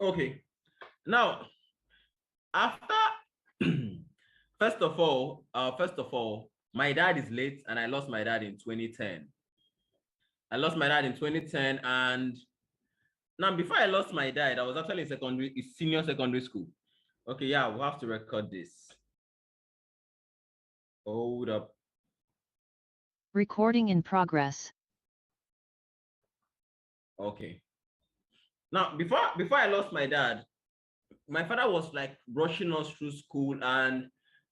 Okay. Now, after first of all, my dad is late, and I lost my dad in 2010. I lost my dad in 2010, and now before I lost my dad, I was actually in senior secondary school. Okay, yeah, we'll have to record this. Hold up. Recording in progress. Okay. Now, before I lost my dad, my father was like rushing us through school and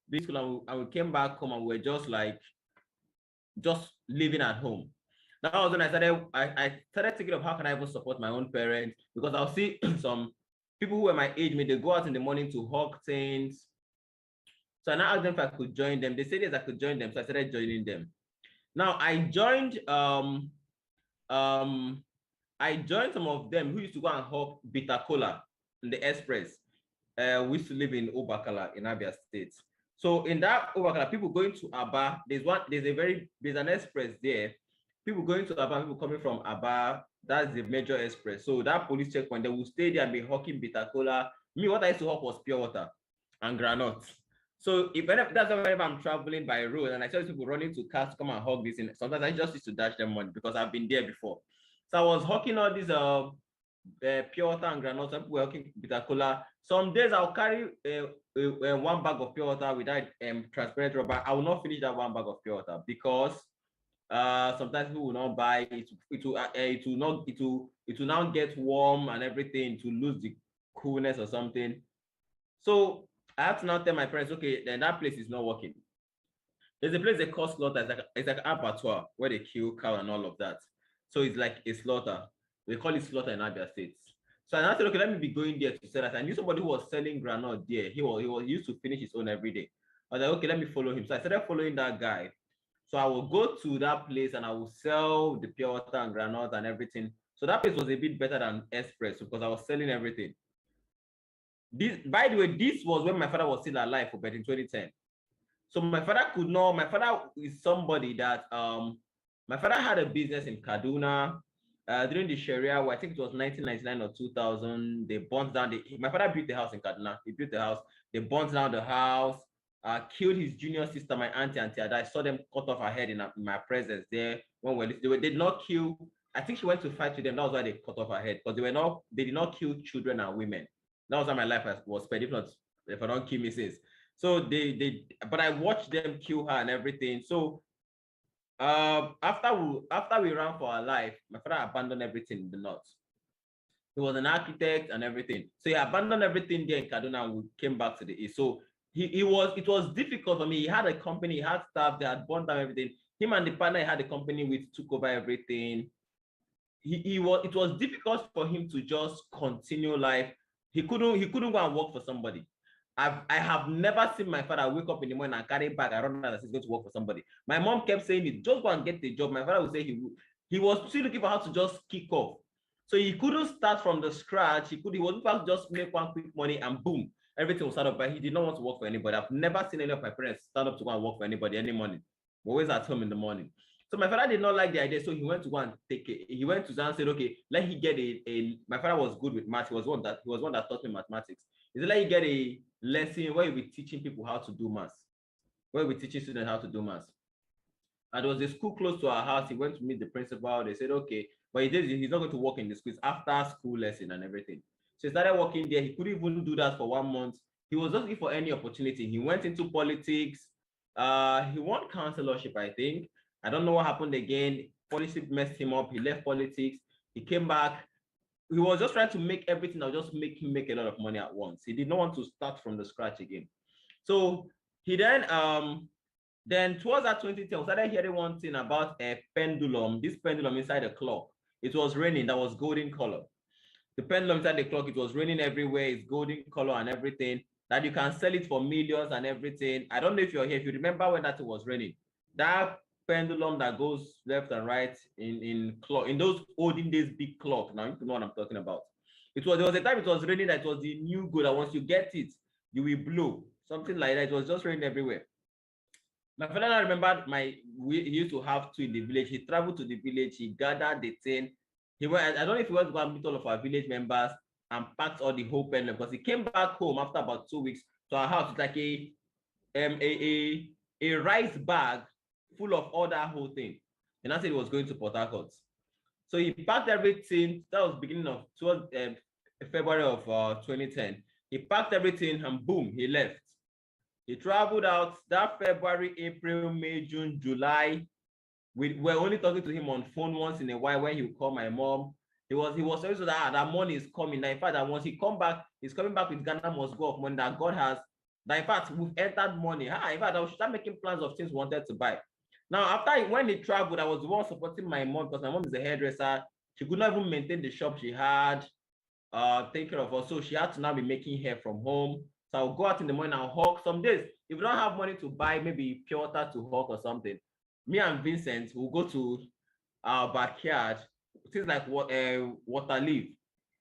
this school, and we came back home and we were just living at home. That was when I started thinking of how can I even support my own parents, because I'll see some people who were my age, they go out in the morning to hawk things. So I now asked them if I could join them. They said yes, I could join them. So I started joining them. Now um I joined some of them who used to go and hawk bitter cola in the express. We used to live in Obakala in Abia State. So in that Obakala, people going to Aba, there's an express there. People going to Aba, people coming from Aba, that's the major express. So that police checkpoint, they will stay there and be hawking bitter cola. Me, what I used to hawk was pure water and granite. So that's whenever I'm traveling by road and I saw people running to cars to come and hawk this, sometimes I just used to dash them money because I've been there before. So I was hawking all these pure water and granola. Some people hawking bitter cola. Some days I'll carry one bag of pure water with that transparent rubber. I will not finish that one bag of pure water because sometimes people will not buy it. It will now get warm and everything to lose the coolness or something. So I have to now tell my parents, okay, then that place is not working. There's a place they call slaughter. It's like an abattoir where they kill cow and all of that. So it's like a slaughter. They call it slaughter in Abia States. So I said, okay, let me be going there to sell that. I knew somebody who was selling granite there. He was used to finish his own every day. I was like, okay, let me follow him. So I started following that guy. So I will go to that place and I will sell the pure water and granite and everything. So that place was a bit better than Express because I was selling everything. This, by the way, this was when my father was still alive, but in 2010. So my father is somebody that my father had a business in Kaduna during the Sharia war. I think it was 1999 or 2000. They burnt down my father built the house in Kaduna. He built the house. They burnt down the house, killed his junior sister, my auntie Ada. I saw them cut off her head in my presence there. They did not kill. I think she went to fight with them. That was why they cut off her head, because they did not kill children and women. That was how my life was spent. If I don't kill me, sis. So but I watched them kill her and everything. So after we ran for our life, my father abandoned everything in the north. He was an architect and everything. So he abandoned everything there in Kaduna and we came back to the east. So it was difficult for me. He had a company, he had staff, they had burned down everything. Him and the partner he had a company with took over everything. It was difficult for him to just continue life. He couldn't go and work for somebody. I have never seen my father wake up in the morning and carry bag around that he's going to work for somebody. My mom kept saying it, just go and get the job. My father would say he was still looking for how to just kick off. So he couldn't start from the scratch. He was able to just make one quick money and boom, everything was started up. But he did not want to work for anybody. I've never seen any of my parents stand up to go and work for anybody any morning. We're always at home in the morning. So my father did not like the idea, so he went to go and take it. He went to Zan and said, okay, let he get my father was good with math. He was one that taught me mathematics. He said, let you get a lesson where you'll be teaching people how to do math, where we're teaching students how to do math. And there was a school close to our house. He went to meet the principal. They said, okay, but he's not going to work in the schools after school lesson and everything. So he started working there. He couldn't even do that for 1 month. He was just looking for any opportunity. He went into politics. He won councillorship, I think. I don't know what happened again. Politics messed him up. He left politics. He came back. He was just trying to make everything that would just make him make a lot of money at once. He did not want to start from the scratch again. So he then towards that 2010, we started hearing one thing about a pendulum, this pendulum inside a clock. It was raining, that was golden color. The pendulum inside the clock, it was raining everywhere, it's golden color and everything, that you can sell it for millions and everything. I don't know if you're here, if you remember when that was raining. That pendulum that goes left and right in those olden days big clock. Now you know what I'm talking about. There was a time it was raining that it was the new gold, and once you get it, you will blow. Something like that. It was just raining everywhere. My father, I remember he used to have two in the village. He traveled to the village, he gathered the thing. I don't know if he went to go and meet all of our village members. and packed all the whole pen because he came back home after about 2 weeks to our house. It's like a rice bag full of all that whole thing. And I said he was going to Port Harcourt. So he packed everything. That was beginning of February of 2010. He packed everything and boom, he left. He traveled out that February, April, May, June, July. We were only talking to him on phone once in a while when he would call my mom. He was always that money is coming. Now, in fact, that once he come back, he's coming back with Ghana must go of money that God has. That in fact, we've entered money. In fact, I was start making plans of things we wanted to buy. Now, when he traveled, I was the one supporting my mom because my mom is a hairdresser. She could not even maintain the shop she had, take care of us. So she had to now be making hair from home. So I'll go out in the morning and hawk. Some days, if we don't have money to buy maybe pure water to hawk or something, me and Vincent will go to our backyard, things like water leaf.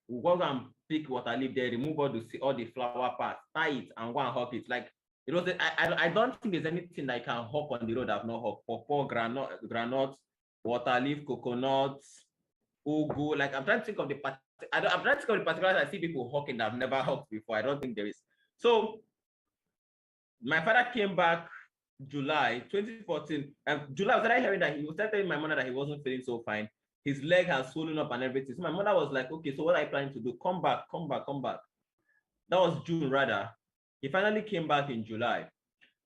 We'll go and pick water leaf there, remove all the flower parts, tie it, and go and hawk it. Like it was. I don't think there's anything that I can hawk on the road I've not hawked. Pawpaw, granite, water leaf, coconuts, ugu. Like I'm trying to think of the I'm trying to think of the particulars I see people hawking that I've never hawked before. I don't think there is. So my father came back July 2014. July, I was already hearing that he was telling my mother that he wasn't feeling so fine. His leg has swollen up and everything. So my mother was like, okay, so what are you planning to do? Come back. That was June rather. He finally came back in July.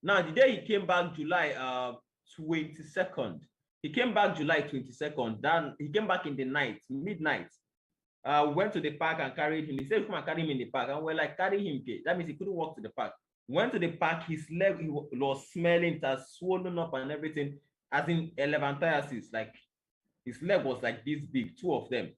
Now, the day he came back, July 22nd. He came back July 22nd. Then he came back in the night, midnight. Went to the park and carried him. He said, come and carry him in the park. And we're like, carry him. That means he couldn't walk to the park. Went to the park, his leg was smelling, it has swollen up and everything, as in elephantiasis. Like his leg was like this big, two of them.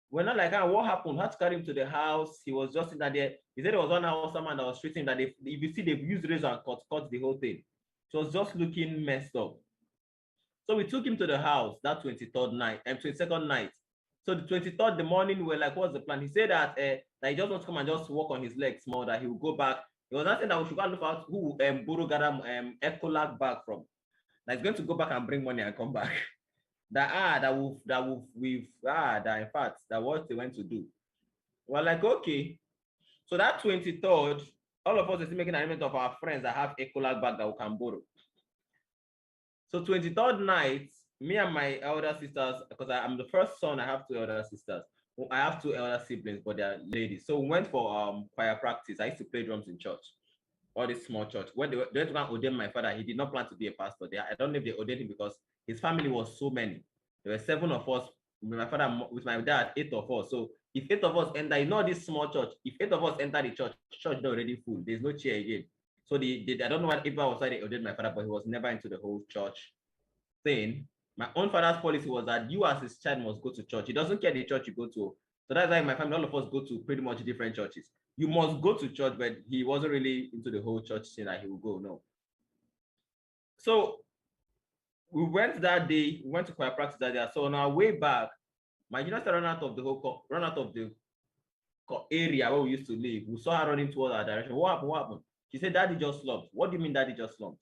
We're not like, what happened? Had to carry him to the house. He was just in that there. He said there was one house someone that was treating that if you see they've used razor and cut the whole thing. So it was just looking messed up. So we took him to the house that 23rd night and 22nd night. So the 23rd, the morning, we were like, what's the plan? He said that he just wants to come and just walk on his legs more, that he will go back. He was asking that we should go and look out who Buru got Ecolag back from. That he's going to go back and bring money and come back. that in fact that what they went to do. We're like, okay. So that 23rd, all of us is making an arrangement of our friends that have Ecolag bag that we can borrow. So 23rd night, me and my elder sisters, because I'm the first son, I have two elder sisters. I have two elder siblings, but they're ladies. So we went for choir practice. I used to play drums in church, all this small church. When they went to ordain my father, he did not plan to be a pastor there. I don't know if they ordained him because his family was so many. There were 7 of us. With my father, with my dad, 8 of us. So if 8 of us enter, you know this small church. If 8 of us enter the church is already full. There's no chair again. So I don't know what if I was why they ordained my father, but he was never into the whole church thing. My own father's policy was that you as his child must go to church. He doesn't care the church you go to. So that's why my family, all of us go to pretty much different churches. You must go to church, but he wasn't really into the whole church thing that he would go, no. So we went that day, we went to choir practice that day. So on our way back, my junior ran out of the area where we used to live. We saw her running towards our direction. What happened? She said, Daddy just slumped. What do you mean Daddy just slumped?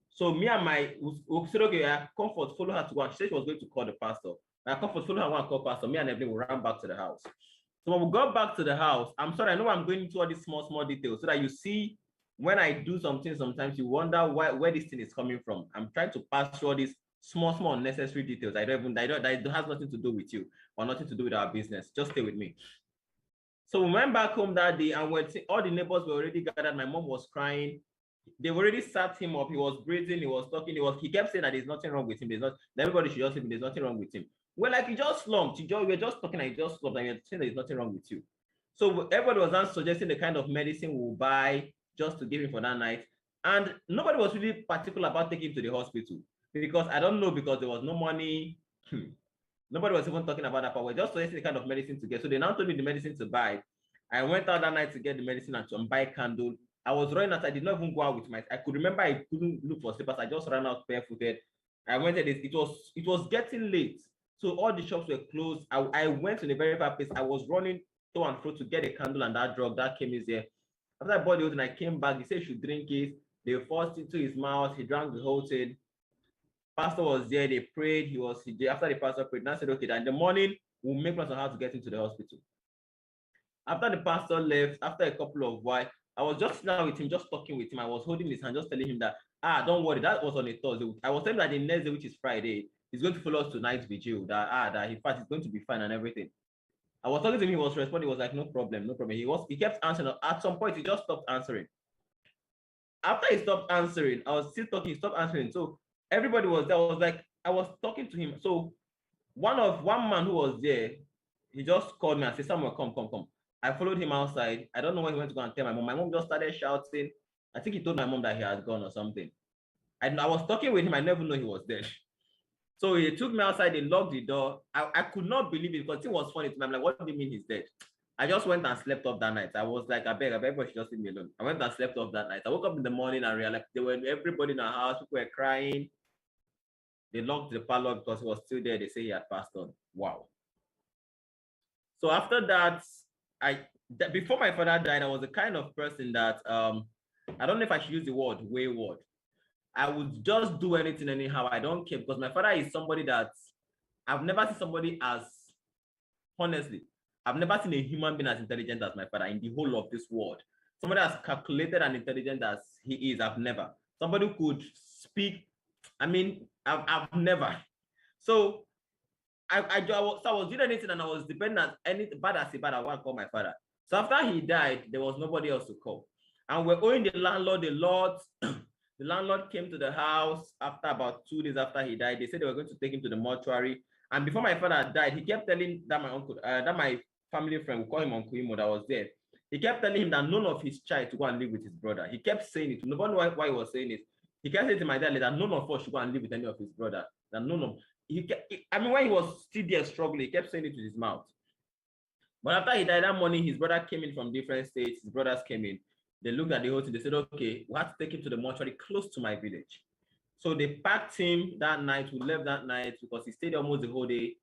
So me and we said, okay, Comfort, follow her to go. And she said she was going to call the pastor. Comfort, follow her and call pastor. Me and Evelyn will run back to the house. So when we got back to the house, I'm sorry, I know I'm going into all these small details so that you see when I do something, sometimes you wonder where this thing is coming from. I'm trying to pass through all these small unnecessary details. That has nothing to do with you or nothing to do with our business. Just stay with me. So we went back home that day and all the neighbors were already gathered. My mom was crying. They already sat him up. He was breathing. He was talking. He kept saying that there's nothing wrong with him. Everybody should just say there's nothing wrong with him. Well, like he just slumped. We were just talking and he just slumped and you're saying there's nothing wrong with you. So everybody was then suggesting the kind of medicine we'll buy just to give him for that night. And nobody was really particular about taking him to the hospital because I don't know, because there was no money. Nobody was even talking about that, but we're just suggesting the kind of medicine to get. So they now told me the medicine to buy. I went out that night to get the medicine and to buy a candle. I was running out. I did not even go out with I could remember I couldn't look for slippers. I just ran out barefooted. I went at it. It was getting late. So all the shops were closed. I went to the very far place. I was running to and fro to get a candle and that drug that came in there. After I bought the and I came back, he said he should drink it. They forced it to his mouth. He drank the whole thing. Pastor was there. They prayed. After the pastor prayed, and I said, okay, then in the morning we'll make plans on how to get into the hospital. After the pastor left, after a couple of while, I was just now with him, just talking with him. I was holding his hand, just telling him that, don't worry, that was on a Thursday. I was telling him that the next day, which is Friday, he's going to follow us to night vigil, that in fact, it's going to be fine and everything. I was talking to him, he was responding, he was like, no problem, no problem. He kept answering. At some point, he just stopped answering. After he stopped answering, I was still talking, he stopped answering. So everybody was there. I was like, I was talking to him. So one man who was there, he just called me and said, Samuel, come. I followed him outside. I don't know when he went to go and tell my mom. My mom just started shouting. I think he told my mom that he had gone or something. I was talking with him. I never know he was there. So he took me outside. They locked the door. I could not believe it because it was funny to me. I'm like, what do you mean he's dead? I just went and slept off that night. I was like, I beg, everybody should just leave me alone. I went and slept off that night. I woke up in the morning and realized everybody in our house, people were crying. They locked the parlor because he was still there. They say he had passed on. Wow. So after that, before my father died, I was the kind of person that I don't know if I should use the word wayward. I would just do anything anyhow. I don't care because my father is somebody that I've never seen somebody as, honestly, I've never seen a human being as intelligent as my father in the whole of this world. Somebody as calculated and intelligent as he is, I've never. Somebody who could speak, I mean, I've never. So I was doing anything and I was depending on anything bad as a bad, I want to call my father. So after he died, there was nobody else to call. And we're owing the landlord a lot. The landlord came to the house after about 2 days after he died. They said they were going to take him to the mortuary. And before my father died, he kept telling that my uncle, that my family friend, we call him Uncle Imo, that was there. He kept telling him that none of his child to go and live with his brother. He kept saying it. Nobody knew why he was saying it. He kept saying to my dad that none of us should go and live with any of his brother. That none of I mean, when he was still there struggling, he kept saying it with his mouth. But after he died that morning, his brother came in from different states. His brothers came in. They looked at the whole thing. They said, okay, we have to take him to the mortuary close to my village. So they packed him that night. We left that night because he stayed almost the whole day.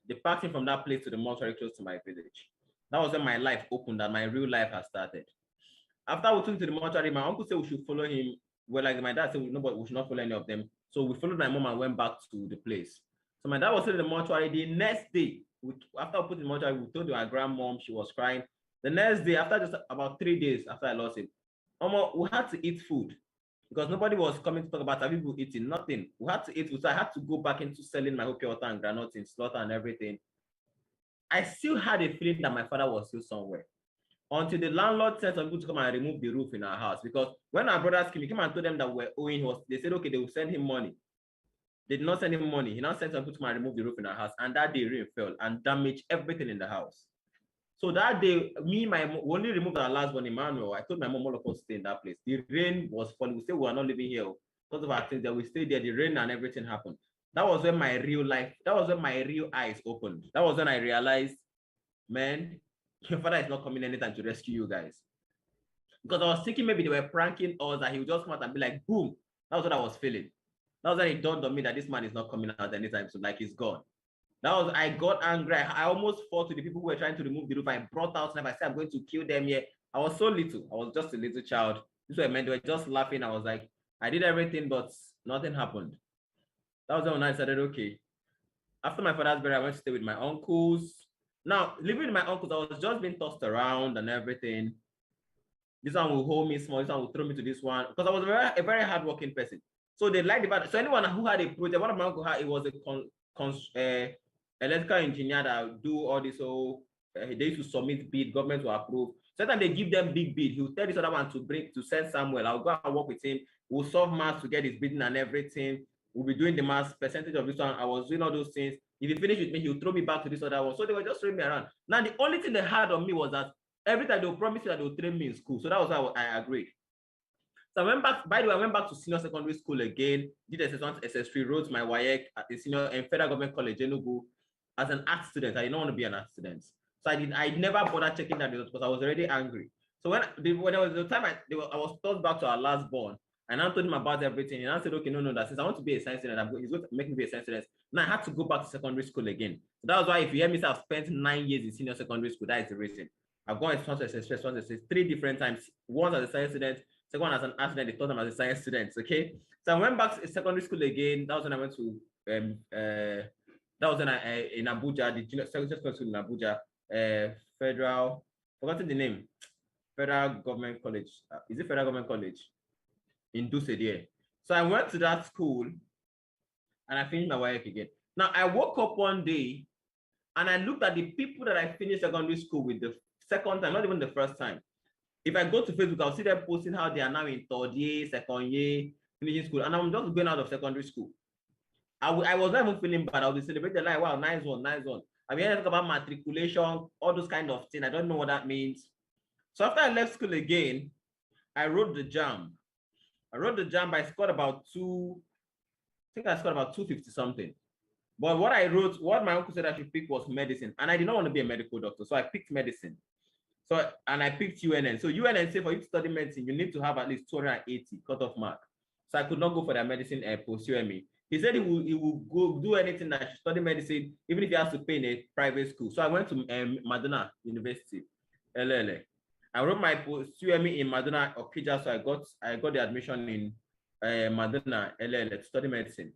They packed him from that place to the mortuary close to my village. That was when my life opened, that my real life has started. After we took him to the mortuary, my uncle said we should follow him. Well, like my dad said, no, but we should not follow any of them. So we followed my mom and went back to the place. So my dad was still in the mortuary. The next day, after we put in the mortuary, we told our grandmom, she was crying. The next day, after just about 3 days after I lost him, we had to eat food because nobody was coming to talk about how people eating, nothing. We had to eat food. So I had to go back into selling my pure water and granola in slaughter and everything. I still had a feeling that my father was still somewhere until the landlord sent some people to come and remove the roof in our house. Because when our brothers came, he came and told them that we're owing, they said, okay, they will send him money. They did not send him money. He now sent some people to come and remove the roof in our house. And that day rain fell and damaged everything in the house. So that day, we only removed our last one, Emmanuel. I told my mom all of us stay in that place. The rain was falling. We said we were not living here because of our things that we stayed there. The rain and everything happened. That was when my real eyes opened. That was when I realized, man, your father is not coming anytime to rescue you guys. Because I was thinking maybe they were pranking us, that he would just come out and be like, boom. That was what I was feeling. That was when it dawned on me that this man is not coming out anytime soon, like he's gone. I got angry. I almost fought with the people who were trying to remove the roof. I brought out and I said, I'm going to kill them here. I was so little. I was just a little child. This was meant. They were just laughing. I was like, I did everything, but nothing happened. That was when I decided, okay. After my father's burial, I went to stay with my uncles. Now, living with my uncles, I was just being tossed around and everything. This one will hold me small. This one will throw me to this one. Because I was a very hardworking person. So they liked the So anyone who had a project, one of my uncles had, it was a electrical engineer that do all this. So they used to submit bid, government will approve. Sometimes they give them big bid. He will tell this other one to send Samuel. I'll go and work with him. We'll solve maths to get his bidding and everything. We'll be doing the maths percentage of this one. I was doing all those things. If he finished with me, he'll throw me back to this other one. So they were just throwing me around. Now the only thing they had on me was that every time they'll promise you that they'll train me in school. So that was how I agreed. So I went back, by the way, I went back to senior secondary school again, did SS1, SS3, wrote my WAEC at the senior and federal government college, Enugu, as an art student. I didn't want to be an art student. So I never bothered checking that because I was already angry. So when there was the time I was told back to our last born, and I told him about everything, and I said, okay, no, that since I want to be a science student, he's going to make me be a science student. Now I had to go back to secondary school again. So that was why if you hear me say I've spent 9 years in senior secondary school, that is the reason. I've gone to SS3, 3 different times, once as a science student, second one as an art student, the third time as a science student, okay? So I went back to secondary school again. That was when I went to, that was when in Abuja, the junior secondary school in Abuja, federal, forgotten the name. Federal Government College. Is it Federal Government College? In Dusseldorf. So I went to that school and I finished my work again. Now I woke up one day and I looked at the people that I finished secondary school with the second time, not even the first time. If I go to Facebook, I'll see them posting how they are now in third year, second year, finishing school, and I'm just going out of secondary school. I was not even feeling bad. I'll be celebrating like, wow, nice one, nice one. I mean, I talk about matriculation, all those kind of things. I don't know what that means. So after I left school again, I wrote the jam. I scored about I think I scored about 250 something. But what I wrote, what my uncle said I should pick was medicine. And I did not want to be a medical doctor. So I picked medicine. So, and I picked UNN. So UNN said for you to study medicine, you need to have at least 280 cutoff mark. So I could not go for that medicine post UME. He said he will go do anything that I should study medicine, even if he has to pay in a private school. So I went to Madonna University, LLA. I wrote my post UME in Madonna Okija, so I got the admission in Madonna LLA to study medicine.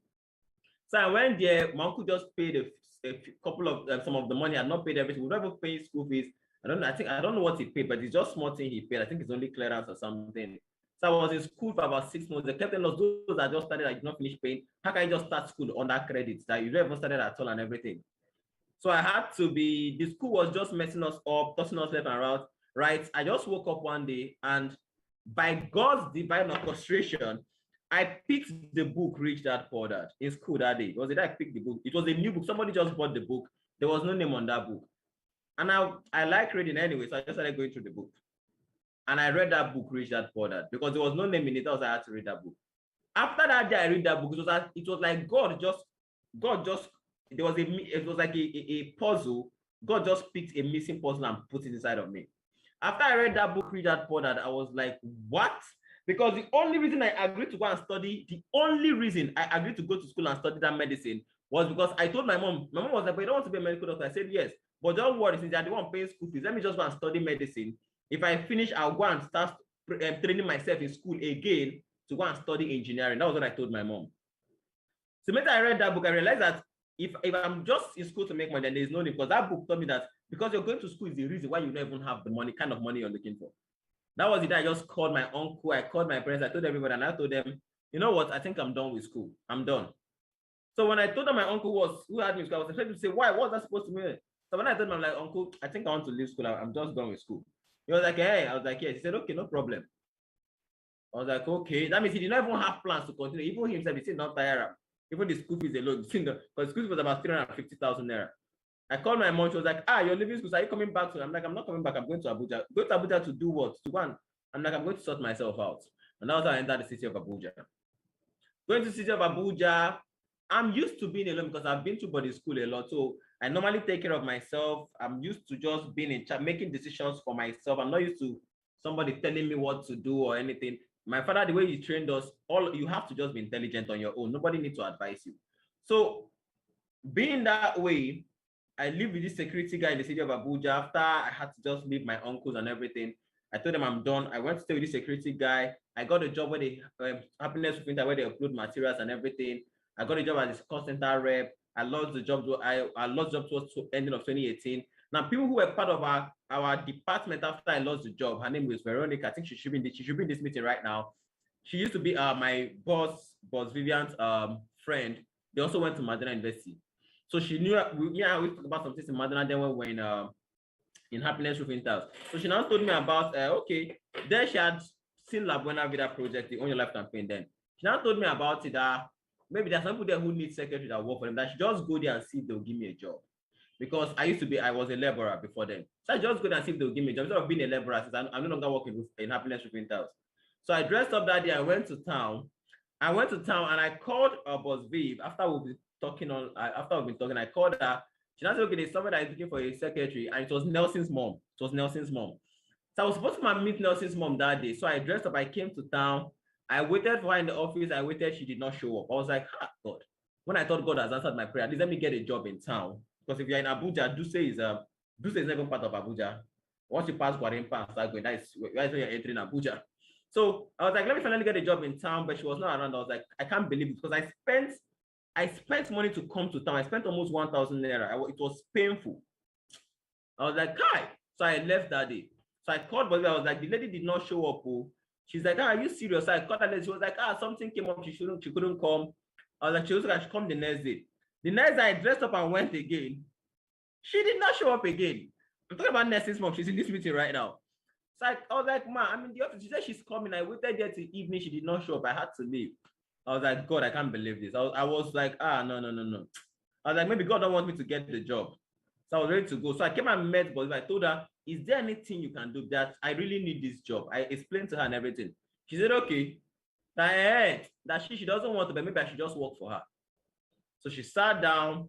So I went there. My uncle just paid a couple of some of the money. I had not paid everything. We never paid school fees. I don't know what he paid, but it's just small thing he paid. I think it's only clearance or something. So I was in school for about 6 months. They kept telling us those that just started, I did not finish paying. How can you just start school on that credit that you never started at all and everything? So I had to be. The school was just messing us up, tossing us left and right. I just woke up one day and by God's divine orchestration, I picked the book Rich Dad Poor Dad in school that day. It was the day I picked the book. It was a new book. Somebody just bought the book. There was no name on that book. And I like reading anyway, so I just started going through the book. And I read that book, Rich Dad Poor Dad, because there was no name in it, else I had to read that book. After that day, I read that book. It was like God just, it was like a puzzle. God just picked a missing puzzle and put it inside of me. After I read that book, Rich Dad Poor Dad, I was like, what? Because the only reason I agreed to go and study, the only reason I agreed to go to school and study that medicine was because I told my mom was like, but you don't want to be a medical doctor. I said, yes, but don't worry, since you're the one paying school fees, let me just go and study medicine. If I finish, I'll go and start training myself in school again to go and study engineering. That was what I told my mom. So when I read that book, I realized that if I'm just in school to make money, then there's no need, because that book told me that because you're going to school is the reason why you don't even have the money, kind of money you're looking for. That was the day I just called my uncle, I called my parents, I told everybody, and I told them, you know what, I think I'm done with school. I'm done. So when I told them my uncle who had me in school, I was expecting to say, why? What's that supposed to mean? So when I told him, I'm like, uncle, I think I want to leave school. I'm just done with school. He was like, hey, I was like, yes. He said, okay, no problem. I was like, okay. That means he did not even have plans to continue. Even himself, he said, not tired. Even the school fees alone, because school fees was about 350,000 naira. I called my mom. She was like, you're leaving school. So are you coming back to? I'm like, I'm not coming back. I'm going to Abuja. Go to Abuja to do what? To go and I'm like, I'm going to sort myself out. And that was how I entered the city of Abuja. Going to the city of Abuja, I'm used to being alone because I've been to body school a lot. So I normally take care of myself. I'm used to just being in charge, making decisions for myself. I'm not used to somebody telling me what to do or anything. My father, the way he trained us, you have to just be intelligent on your own. Nobody needs to advise you. So being that way, I live with this security guy in the city of Abuja. After I had to just leave my uncles and everything, I told them I'm done. I went to stay with this security guy. I got a job where they happiness printer where they upload materials and everything. I got a job as a call center rep. I lost the job. I lost the job towards the ending of 2018. Now, people who were part of our department after I lost the job, her name was Veronica. I think she should be in this meeting right now. She used to be my boss Vivian's friend. They also went to Madonna University. So she knew we talked about some things in Madonna. Then we were in Happiness Roofing Tiles. So she now told me about okay. Then she had seen La Buena Vida Project, the Own Your Life campaign. Then she now told me about it that maybe there's some people there who need secretary that work for them. That she just go there and see if they'll give me a job. Because I was a laborer before then. So I just go there and see if they'll give me a job. Instead of being a laborer, since I'm no longer working in Happiness Roofing Tiles. So I dressed up that day. I went to town. And I called boss Viv after we've been talking. I called her. She now said, okay, there's somebody that is looking for a secretary, and it was Nelson's mom. So I was supposed to meet Nelson's mom that day. So I dressed up, I came to town. I waited for her in the office. I waited, she did not show up. I was like, God. When I thought God has answered my prayer, at least let me get a job in town. Because if you're in Abuja, Duse is not even part of Abuja. Once you pass Guarimpa and start going, that's when you're entering Abuja. So I was like, let me finally get a job in town, but she was not around. I was like, I can't believe it, because I spent money to come to town. I spent almost 1,000 naira. It was painful. I was like, Kai. So I left that day. So I called Bobby. I was like, the lady did not show up. Oh. She's like, are you serious? So I called her. She was like, something came up. She couldn't come. I was like, she was like, she come the next day. The next day I dressed up and went again. She did not show up again. I'm talking about next month. She's in this meeting right now. So I was like, man, I'm in the office. She said she's coming. I waited there till evening. She did not show up. I had to leave. I was like, God, I can't believe this. I was like, no. I was like, maybe God don't want me to get the job. So I was ready to go. So I came and met, but I told her, is there anything you can do that I really need this job? I explained to her and everything. She said, okay. That she doesn't want to, but maybe I should just work for her. So she sat down.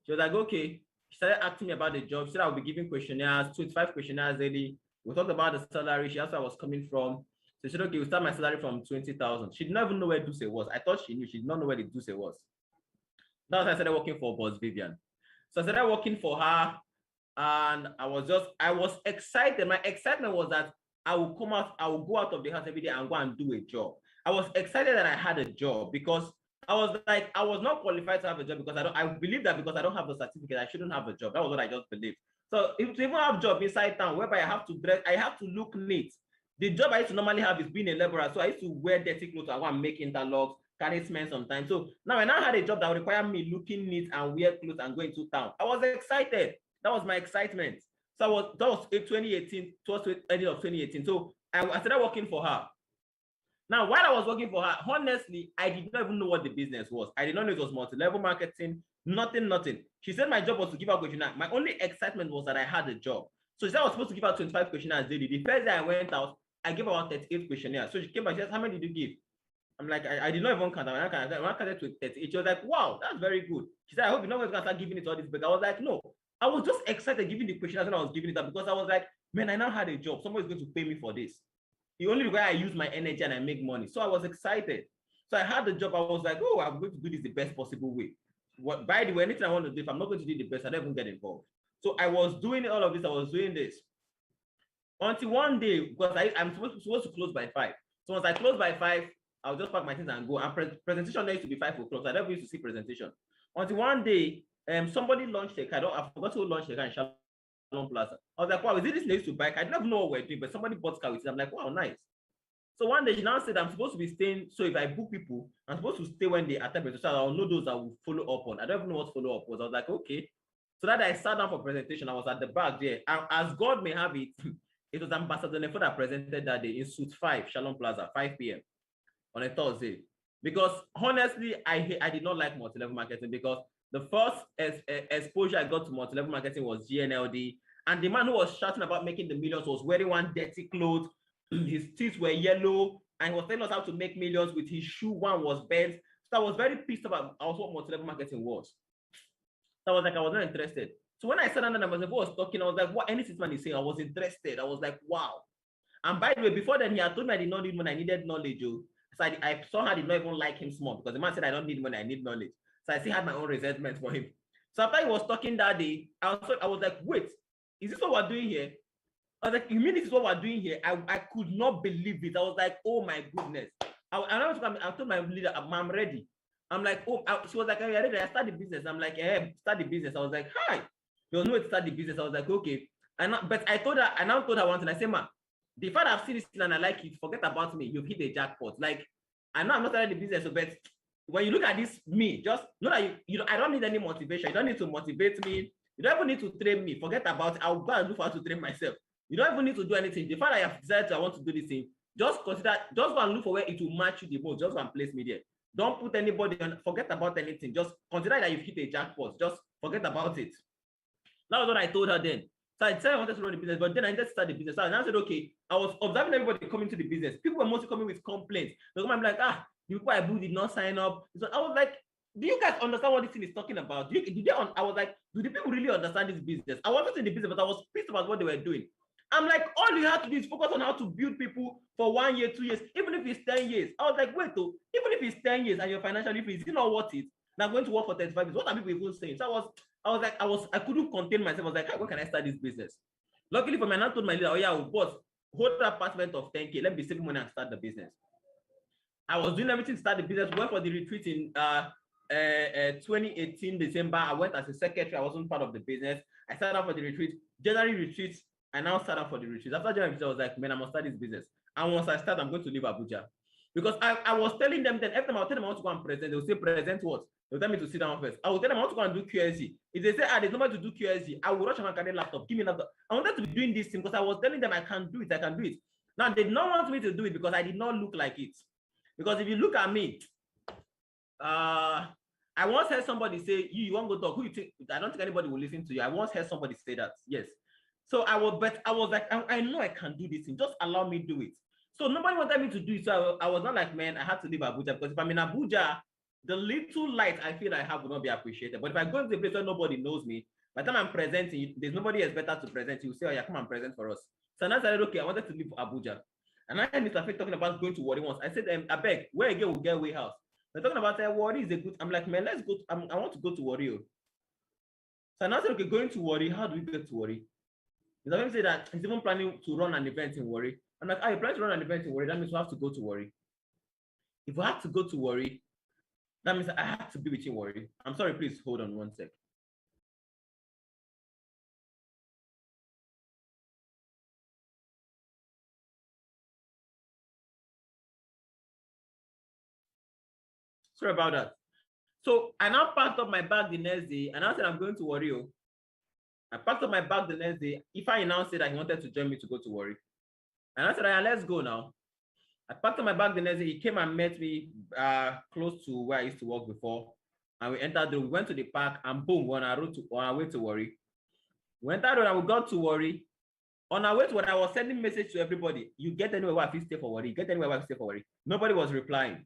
She was like, okay. She started asking me about the job. She said I would be giving questionnaires, 25 questionnaires daily. We talked about the salary. She asked where I was coming from. So she said, okay, we'll start my salary from 20,000. She did not even know where Duse was. I thought she knew. She did not know where the Duse was. That's why I started working for Boss Vivian. So I started working for her, and I was excited. My excitement was that I will go out of the house every day and go and do a job. I was excited that I had a job because I was like, I was not qualified to have a job because I believe that because I don't have the certificate, I shouldn't have a job. That was what I just believed. So if you even have a job inside town whereby I have to dress, I have to look neat. The job I used to normally have is being a laborer. So I used to wear dirty clothes. I want to make interlocks, carry cement sometimes. So now I had a job that would require me looking neat and wear clothes and going to town. I was excited. That was my excitement. So that was 2018, towards the end of 2018. So I started working for her. Now, while I was working for her, honestly, I did not even know what the business was. I did not know it was multi-level marketing, nothing. She said my job was to give out questionnaires. My only excitement was that I had a job. So she said I was supposed to give out 25 questionnaires daily. The first day I went out, I gave out 38 questionnaires. So she came back, she said, how many did you give? I'm like, I did not even count. When I counted to 38, she was like, wow, that's very good. She said, I hope you're not going to start giving it all this back. I was like, no. I was just excited giving the questionnaires when I was giving it up because I was like, man, I now had a job. Somebody's going to pay me for this. The only way I use my energy and I make money. So I was excited. So I had the job. I was like, oh, I'm going to do this the best possible way. By the way, anything I want to do, if I'm not going to do the best, I don't even get involved. So I was doing all of this. I was doing this. Until one day, because I'm supposed to close by 5. So once I close by 5, I'll just pack my things and go. And presentation there used to be 5 o'clock. So I never used to see presentation. Until one day, somebody launched a car. I forgot who launched a car in Shalom Plaza. I was like, wow, is it this place to buy? I didn't know what we're doing, but somebody bought car with it. I'm like, wow, nice. So one day she now said, I'm supposed to be staying. So if I book people, I'm supposed to stay when they attempt it. So I'll know those I will follow up on. I don't even know what follow up was. I was like, okay. So that I sat down for presentation. I was at the back there. And as God may have it, it was Ambassador Nefo that presented that day in Suite 5, Shalom Plaza, 5 p.m. on a Thursday. Because honestly, I did not like multi-level marketing because the first exposure I got to multi-level marketing was GNLD. And the man who was shouting about making the millions was wearing one dirty clothes. His teeth were yellow. And he was telling us how to make millions with his shoe. One was bent. So I was very pissed about what multi-level marketing was. So I was like, I was not interested. So when I sat down and was talking, I was like, what anything man is saying, I was interested. I was like, wow. And by the way, before then, he had told me I did not need money, I needed knowledge. So I somehow did not even like him small because the man said I don't need money, I need knowledge. So I still had my own resentment for him. So after he was talking that day, I was like, wait, is this what we're doing here? I was like, you mean this is what we're doing here? I could not believe it. I was like, oh my goodness. I told my leader, I'm ready. I'm like, oh, she was like, are you ready? I start the business. I'm like, start the business. I was like, hi. There was no way to start the business. I was like, okay. But I now told her once, and I said, ma, the fact I've seen this and I like it, forget about me. You've hit a jackpot. Like, I know I'm not starting the business, but when you look at this, me, just know that I don't need any motivation. You don't need to motivate me. You don't even need to train me. Forget about it. I'll go and look for how to train myself. You don't even need to do anything. The fact I have decided I want to do this thing, just go and look for where it will match you the most. Just go and place me there. Don't put anybody on, forget about anything. Just consider that you've hit a jackpot. Just forget about it. That was what I told her then. So I said I wanted to run the business, but then I just started the business. So I said, okay, I was observing everybody coming to the business. People were mostly coming with complaints. They come and be like, the people I booed did not sign up. So I was like, do you guys understand what this thing is talking about? I was like, do the people really understand this business? I wasn't in the business, but I was pissed about what they were doing. I'm like, all you have to do is focus on how to build people for 1 year, 2 years, even if it's 10 years. I was like, wait, though, even if it's 10 years and you're financially free, is it not worth it? Now I'm going to work for 35 years. What are people even saying? So I couldn't contain myself. I was like, how can I start this business? Luckily for me, I told my leader, oh yeah, boss, hold that apartment of 10K. Let me save money and start the business. I was doing everything to start the business. Went for the retreat in 2018 December. I went as a secretary. I wasn't part of the business. I started out for the retreat. January retreat, I now started for the retreat. After January retreat, I was like, man, I must start this business. And once I start, I'm going to leave Abuja. Because I was telling them that every time I tell them I want to go and present, they'll say, present what? They'll tell me to sit down first. I will tell them I want to go and do QSG. If they say, there's nobody to do QSG, I will rush and carry laptop. Give me laptop. I wanted to be doing this thing because I was telling them I can do it. I can do it. Now, they did not want me to do it because I did not look like it. Because if you look at me, I once heard somebody say, you want to go talk? Who you think? I don't think anybody will listen to you. I once heard somebody say that. Yes. So I was like, I know I can do this thing. Just allow me do it. So nobody wanted me to do it. So I was not like, man, I had to leave Abuja, because if I'm in Abuja, the little light I feel I have will not be appreciated. But if I go into a place where nobody knows me, by the time I'm presenting, there's nobody else better to present. You say, oh yeah, come and present for us. So I said, okay, I wanted to leave Abuja. And I heard Mr. Fake talking about going to Warri once. I said, I beg, where again will get way house? They're talking about Warri is a good. I'm like, man, let's go. I want to go to Warri. So I said, okay, going to Warri, how do we get to Warri? Mr. Fake said that he's even planning to run an event in Warri. I'm like, you plan to run an event in Warri? That means we have to go to Warri. If we have to go to Warri, that means I have to be with you, Warri. I'm sorry, please hold on one sec. Sorry about that. So I now packed up my bag the next day, and I said I'm going to Warri. I packed up my bag the next day. Ifeanyi now said that he wanted to join me to go to Warri. And I said, yeah, let's go now. I packed up my bag the next day. He came and met me close to where I used to work before. And we entered we went to the park, and boom, we're on our way to Warri. We entered and we got to Warri. On our way to Warri, I was sending message to everybody. You get anywhere where I stay for Warri. You get anywhere where I stay for Warri. Nobody was replying.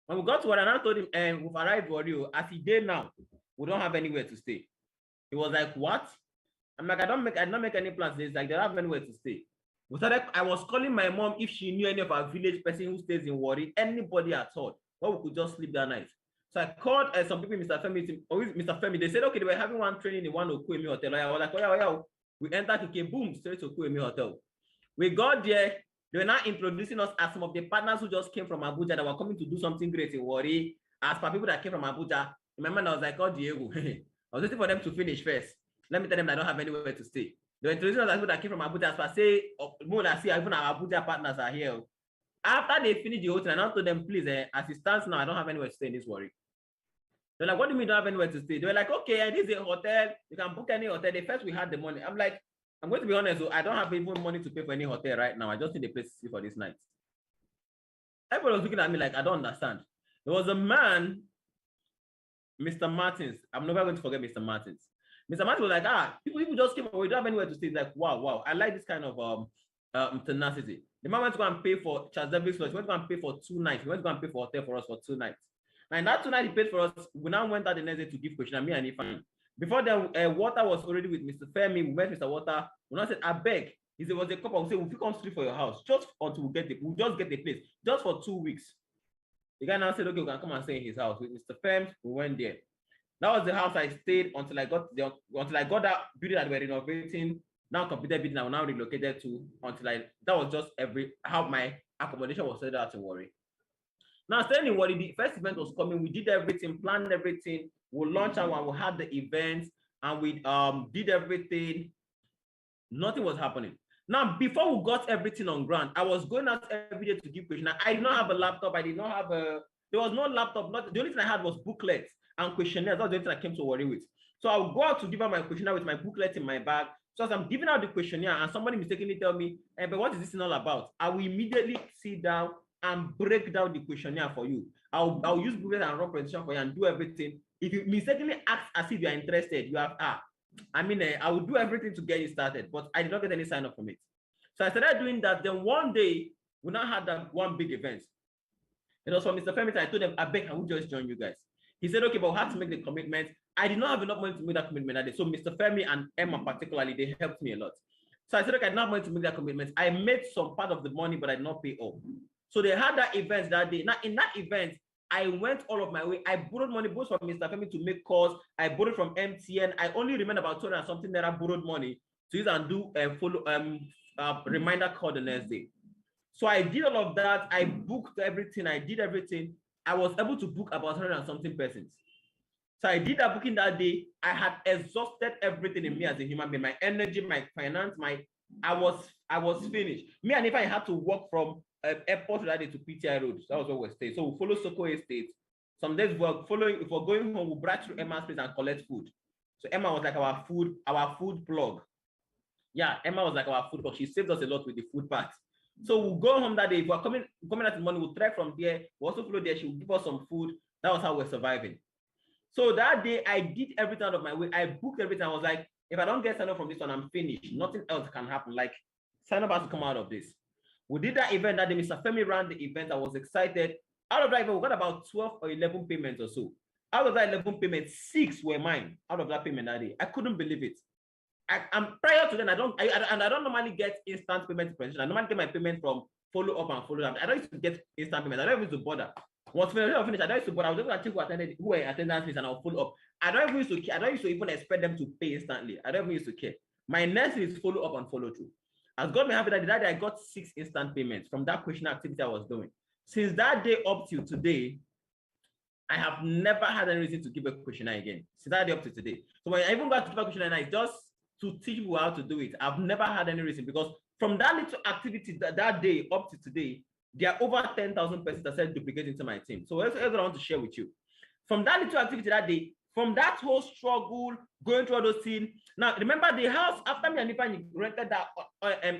When we got to Warri, and I told him, and we've arrived Warri. As he did now, we don't have anywhere to stay. He was like, what? I'm like, I don't make any plans. It's like, they don't have anywhere to stay. I was calling my mom if she knew any of our village person who stays in Warri, anybody at all, where we could just sleep that night. So I called some people, Mr. Femi. They said, okay, they were having one training in one Okuemi hotel. I was like, oh yeah. We entered Kike, boom, straight to Okuemi hotel. We got there. They were now introducing us as some of the partners who just came from Abuja that were coming to do something great in Warri. As for people that came from Abuja, in my mind, I was like, oh, Diego. I was waiting for them to finish first. Let me tell them that I don't have anywhere to stay. They were introducing us as people that came from Abuja. As per say, even our Abuja partners are here. After they finished the hotel, I now told them, please, as it stands now, I don't have anywhere to stay in this Warri. They're like, what do you mean you don't have anywhere to stay? They were like, okay, this is a hotel. You can book any hotel. The first we had the money. I'm like, I'm going to be honest, I don't have even money to pay for any hotel right now. I just need a place to sleep for this night. Everybody was looking at me like, I don't understand. There was a man, Mr. Martins. I'm never going to forget Mr. Martins. Mr. Martins was like, people just came away. We don't have anywhere to stay. It's like, wow. I like this kind of tenacity. The man went to go and pay for Charles Davis Lodge. He went to go and pay for 2 nights. He went to go and pay for hotel for us for 2 nights. And that 2 nights he paid for us, we now went out the next day to give question, me and Ifeanyi. Before then, Water was already with Mr. Femi. We met Mr. Water. We now said, I beg. He said, was a couple. We said, if you come sleep for your house, just until we'll just get the place, just for 2 weeks. The guy now said, okay, we can come and stay in his house. With Mr. Fem, we went there. That was the house I stayed until I got that building that we were renovating, now completed building I was now relocated to, that was just how my accommodation was set out in Warri. Now, staying in Warri, the first event was coming. We did everything, planned everything. We launched and we had the event, and we did everything. Nothing was happening. Now, before we got everything on ground, I was going out every day to give questionnaire. I did not have a laptop. I did not have there was no laptop. The only thing I had was booklets and questionnaires. That was the only thing I came to Warri with. So I would go out to give out my questionnaire with my booklet in my bag. So as I'm giving out the questionnaire and somebody mistakenly tell me, but what is this all about? I will immediately sit down and break down the questionnaire for you. I'll use booklet and run presentation for you and do everything. If you mistakenly ask as if you are interested, you have I will do everything to get you started, but I did not get any sign up from it. So I started doing that. Then one day, we now had that one big event. It was for Mr. Femi. I told them, I beg, I will just join you guys. He said, okay, but we have to make the commitment. I did not have enough money to make that commitment that day. So Mr. Femi and Emma particularly, they helped me a lot. So I said, okay, I did not have money to make that commitment. I made some part of the money, but I did not pay all. So they had that event that day. Now, in that event, I went all of my way. I borrowed money both from Mr. Femi to make calls. I borrowed from MTN. I only remember about 200 and something that I borrowed money to use and do reminder call the next day. So I did all of that. I booked everything. I did everything. I was able to book about 100 and something persons. So I did that booking that day. I had exhausted everything in me as a human being, my energy, my finance, I was finished. Me and if I had to walk from airport that day to PTI Road, that was where we stayed. So we follow Soko Estate. Some days we're following, if we're going home, we'll drive through Emma's place and collect food. So Emma was like our food plug. Yeah, Emma was like our food plug. She saved us a lot with the food part. So we'll go home that day. If we're coming out in the morning, we'll trek from there. We'll also follow there. She will give us some food. That was how we're surviving. So that day, I did everything out of my way. I booked everything. I was like, if I don't get signed up from this one, I'm finished. Nothing else can happen. Like, sign up has to come out of this. We did that event that day. Mr. Femi ran the event. I was excited. Out of that event, we got about 12 or 11 payments or so. Out of that 11 payments, 6 were mine. Out of that payment that day, I couldn't believe it. I'm prior to then, I don't normally get instant payment presentation. I normally get my payment from follow up and follow up. I don't used to get instant payment. I don't even used to bother. Once finished, I don't used to bother. I was just going to check who were attendance list and I'll follow up. I don't even used to care. I don't used to even expect them to pay instantly. I don't even used to care. My next is follow up and follow through. As God may have it, that day I got 6 instant payments from that questionnaire activity I was doing. Since that day up till today, I have never had any reason to give a questionnaire again. Since that day up to today. So when I even got to give a questionnaire, I just to teach people how to do it. I've never had any reason because from that little activity that day up to today, there are over 10,000 persons that said duplicate into my team. So that's what I want to share with you. From that little activity that day, from that whole struggle, going through all those things. Now, remember the house, after me and Nipa rented that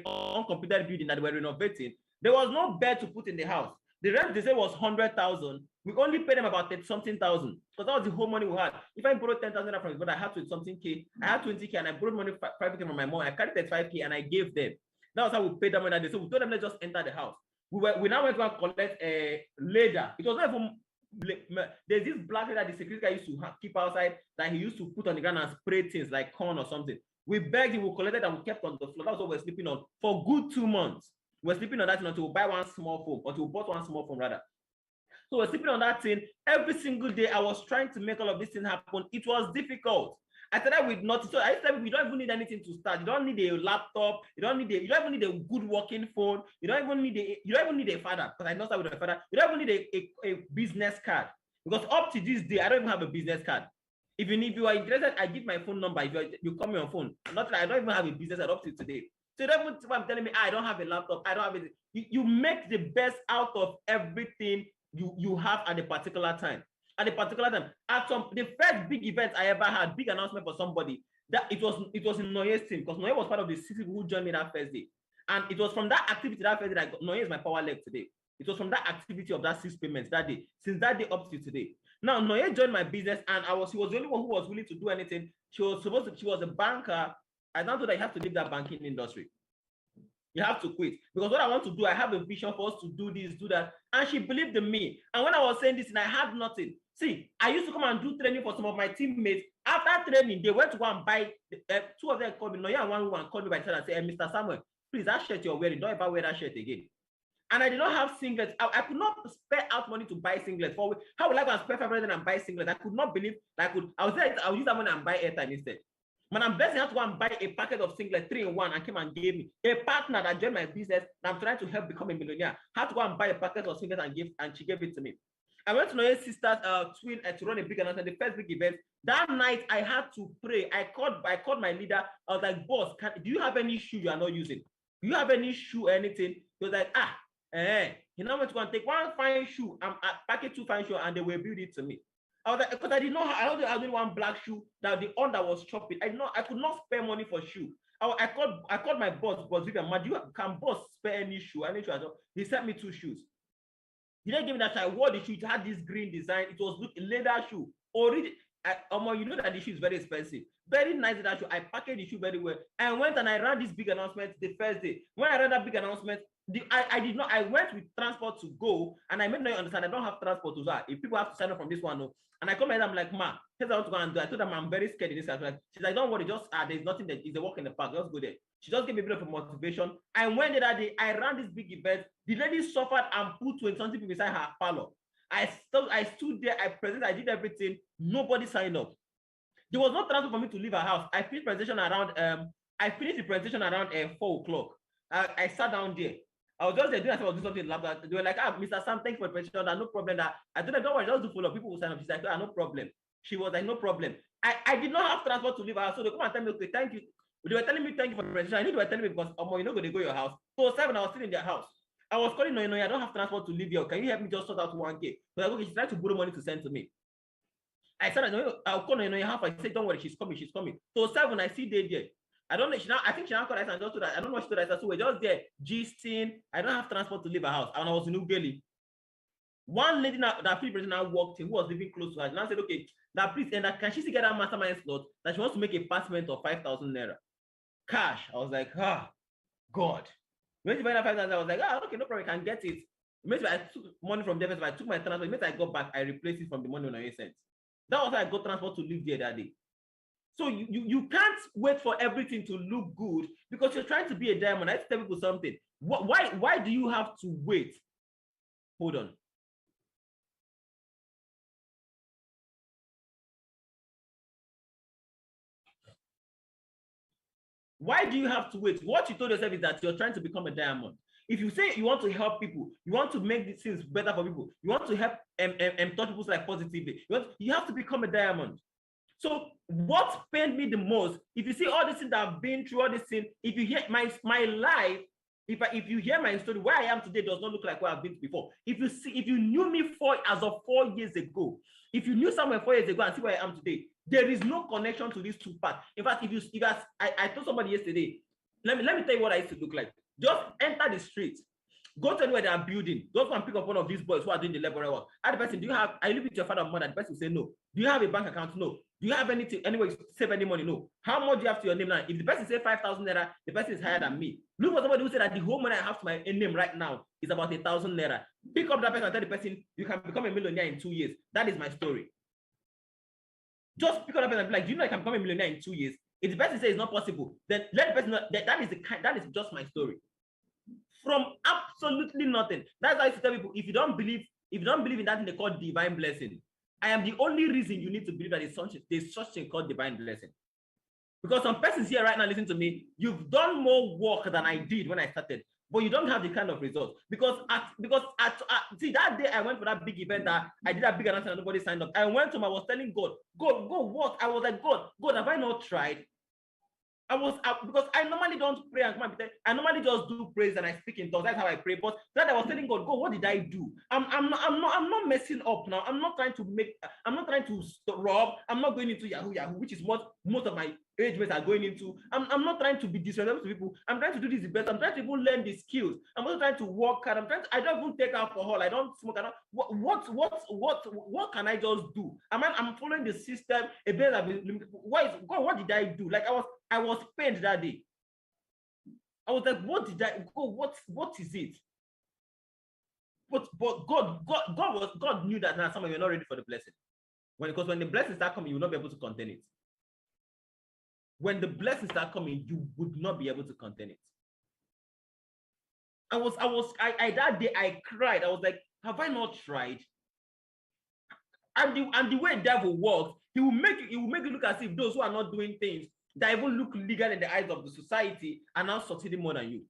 uncompleted building that we were renovating, there was no bed to put in the house. The rent they said was 100,000. We only paid them about 30-something thousand because that was the whole money we had. If I borrowed 10,000 from his brother, I had 20-something K. I had 20K and I borrowed money 5K from my mom. I carried 35K and I gave them. That was how we paid them that day. So we told them let's just enter the house. We now went to collect a ladder. It was not even. There's this black ladder the security guy used to keep outside that he used to put on the ground and spray things like corn or something. We begged him, we collected and we kept on the floor. That's what we're sleeping on for good 2 months. We're sleeping on that until we buy one small phone, until we bought one small phone rather. So we're sleeping on that thing every single day. I was trying to make all of this thing happen. It was difficult. I started with nothing. So I said we don't even need anything to start. You don't need a laptop. You don't even need a good working phone. You don't even need a father, because I know start with a father. You don't even need a business card. Because up to this day, I don't even have a business card. Even if you are interested, I give my phone number. If you call me on phone. Not that I don't even have a business card up to today. So you don't even I'm telling me I don't have a laptop. I don't have it. You make the best out of everything you have at a particular time. At a particular time, the first big event I ever had, big announcement for somebody, that it was in Noye's team, because Noye was part of the 6 people who joined me that first day. And it was from that activity that first day that I got, Noye is my power leg today. It was from that activity of that 6 payments that day, since that day up to today. Now, Noye joined my business and she was the only one who was willing to do anything. She was a banker. I now thought I have to leave that banking industry. You have to quit, because what I want to do, I have a vision for us to do this, do that. And she believed in me. And when I was saying this, and I had nothing. See, I used to come and do training for some of my teammates. After training, they went to go and buy, 2 of them called me, Noya and one woman called me by each other and said, Mr. Samuel, please, that shirt you're wearing, don't ever wear that shirt again. And I did not have singlets. I could not spare out money to buy singlets. How would I go and spare 500 and buy singlets? I could not believe that I would use that money and buy airtime instead. Man, I'm blessed enough to go and buy a packet of singlets 3-in-1 and came and gave me. A partner that joined my business that I'm trying to help become a millionaire had to go and buy a packet of singlets and she gave it to me. I went to Noye's sister's twin to run a big announcement, the first big event. That night I had to pray. I called my leader. I was like, boss, do you have any shoe you are not using? Do you have any shoe or anything? He was like, you know, went to go and take one fine shoe and packet 2 fine shoes and they will build it to me. I was like, because I did not, I only one black shoe that the under was chopping. I could not spare money for shoe. I called my boss, Vivian, can boss spare any shoe? He sent me 2 shoes. He didn't give me that shoe. I wore the shoe. It had this green design. It was a leather shoe. You know that the shoe is very expensive. Very nice that shoe. I packaged the shoe very well. I went and I ran this big announcement the first day. When I ran that big announcement, I went with transport to go, and I made no understand I don't have transport to that. If people have to sign up from this one, no. And I come in, I'm like, ma, here's what I want to go and do. I told them I'm very scared in this class. She's like, don't worry, just there's nothing that is a walk in the park. Just go there. She just gave me a bit of a motivation. I went there that day. I ran this big event. The lady suffered and put 20-something people inside her parlor. I stood there. I presented. I did everything. Nobody signed up. There was no transport for me to leave her house. I finished the presentation around 4 o'clock. I sat down there. I was just there doing something like that. They were like, Mr. Sam, thanks for the presentation. No problem. I told them, don't worry, just do follow. People will sign up. She's like, no problem. She was like, no problem. I did not have transport to leave her house. So they come and tell me, okay, thank you. They were telling me thank you for the presentation. I knew they were telling me because you're not going to go to your house. So 7, I was still in their house. I was calling, no, I don't have transport to leave here. Can you help me just sort out 1K? So like, okay, she's trying to borrow money to send to me. I said, I'll call your half. I said, don't worry, she's coming. So 7, I see they there. I don't know. I think she now called us and just told that. I don't know what she told us. So we're just there, gisting. I don't have transport to leave her house. And I was in Ughelli. One lady now, that free person now walked in, who was living close to her. Now said, okay, now please, and that can she still get that mastermind slot that she wants to make a payment of 5,000 naira cash? I was like, God. When she find out 5,000, I was like, okay, no problem, I can get it. Maybe I took money from there, I took my transport. Maybe I got back, I replaced it from the money when I sent. That was how I got transport to live there that day. So you can't wait for everything to look good because you're trying to be a diamond. I have to tell people something. Why do you have to wait? Hold on. Why do you have to wait? What you told yourself is that you're trying to become a diamond. If you say you want to help people, you want to make these things better for people, you want to help touch people's life positively, you have to become a diamond. So what pained me the most, if you see all these things that I've been through, all these things, if you hear my life, if you hear my story, where I am today does not look like where I've been before. If you knew me as of 4 years ago, if you knew someone 4 years ago and see where I am today, there is no connection to these two parts. In fact, I told somebody yesterday, let me tell you what I used to look like. Just enter the street, go to anywhere they are building. Don't go and pick up one of these boys who are doing the laborer work. Ask the person, I live with your father or mother? The person will say no. Do you have a bank account? No. Do you have anything, anywhere to save any money? No. How much do you have to your name now? If the person says 5,000 naira, the person is higher than me. Look for somebody who said that the whole money I have to my name right now is about 1,000 naira. Pick up that person and tell the person, you can become a millionaire in 2 years. That is my story. Just pick up that person and be like, do you know I can become a millionaire in 2 years? If the person says it's not possible, then let the person know that is just my story. From absolutely nothing. That's why I used to tell people, if you don't believe in that thing they call divine blessing, I am the only reason you need to believe that there's such thing called divine blessing. Because some persons here right now listen to me, you've done more work than I did when I started, but you don't have the kind of results. See, that day I went for that big event that I did that big announcement and nobody signed up. I went to him, I was telling God, what? I was like, God, have I not tried? Because I normally don't pray and come and be, I normally just do praise and I speak in tongues. That's how I pray. But that I was telling God, what did I do? I'm not messing up now. I'm not trying to rob. I'm not going into Yahoo, which is what most of my age mates are going into. I'm not trying to be disrespectful to people. I'm trying to do this the best. I'm trying to even learn the skills. I'm also trying to work hard. I don't even take alcohol. I don't smoke. What can I just do? I'm following the system. What did I do? Like I was pained that day. I was like, what did I go? What is it? But God knew that now some of you are not ready for the blessing. Because when the blessings start coming, you will not be able to contain it. When the blessings start coming, you would not be able to contain it. That day I cried. I was like, have I not tried? And the way devil works, he will make you look as if those who are not doing things that even look legal in the eyes of the society are now succeeding more than you.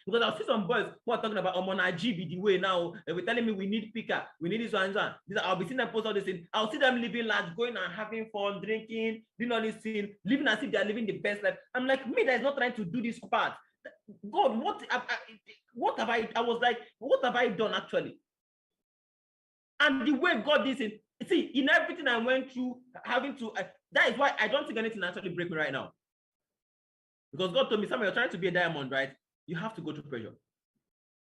Because I'll see some boys who are talking about GB the way now. They were telling me we need picker, we need this one and that. I'll be seeing them post all this thing. I'll see them living large, going and having fun, drinking, doing all this thing, living as if they are living the best life. I'm like, me that is not trying to do this part. God, what have I? I was like, what have I done actually? And the way God did it, see, in everything I went through, having to, that is why I don't think anything actually break me right now. Because God told me, Samuel, you're trying to be a diamond, right? You have to go through pressure.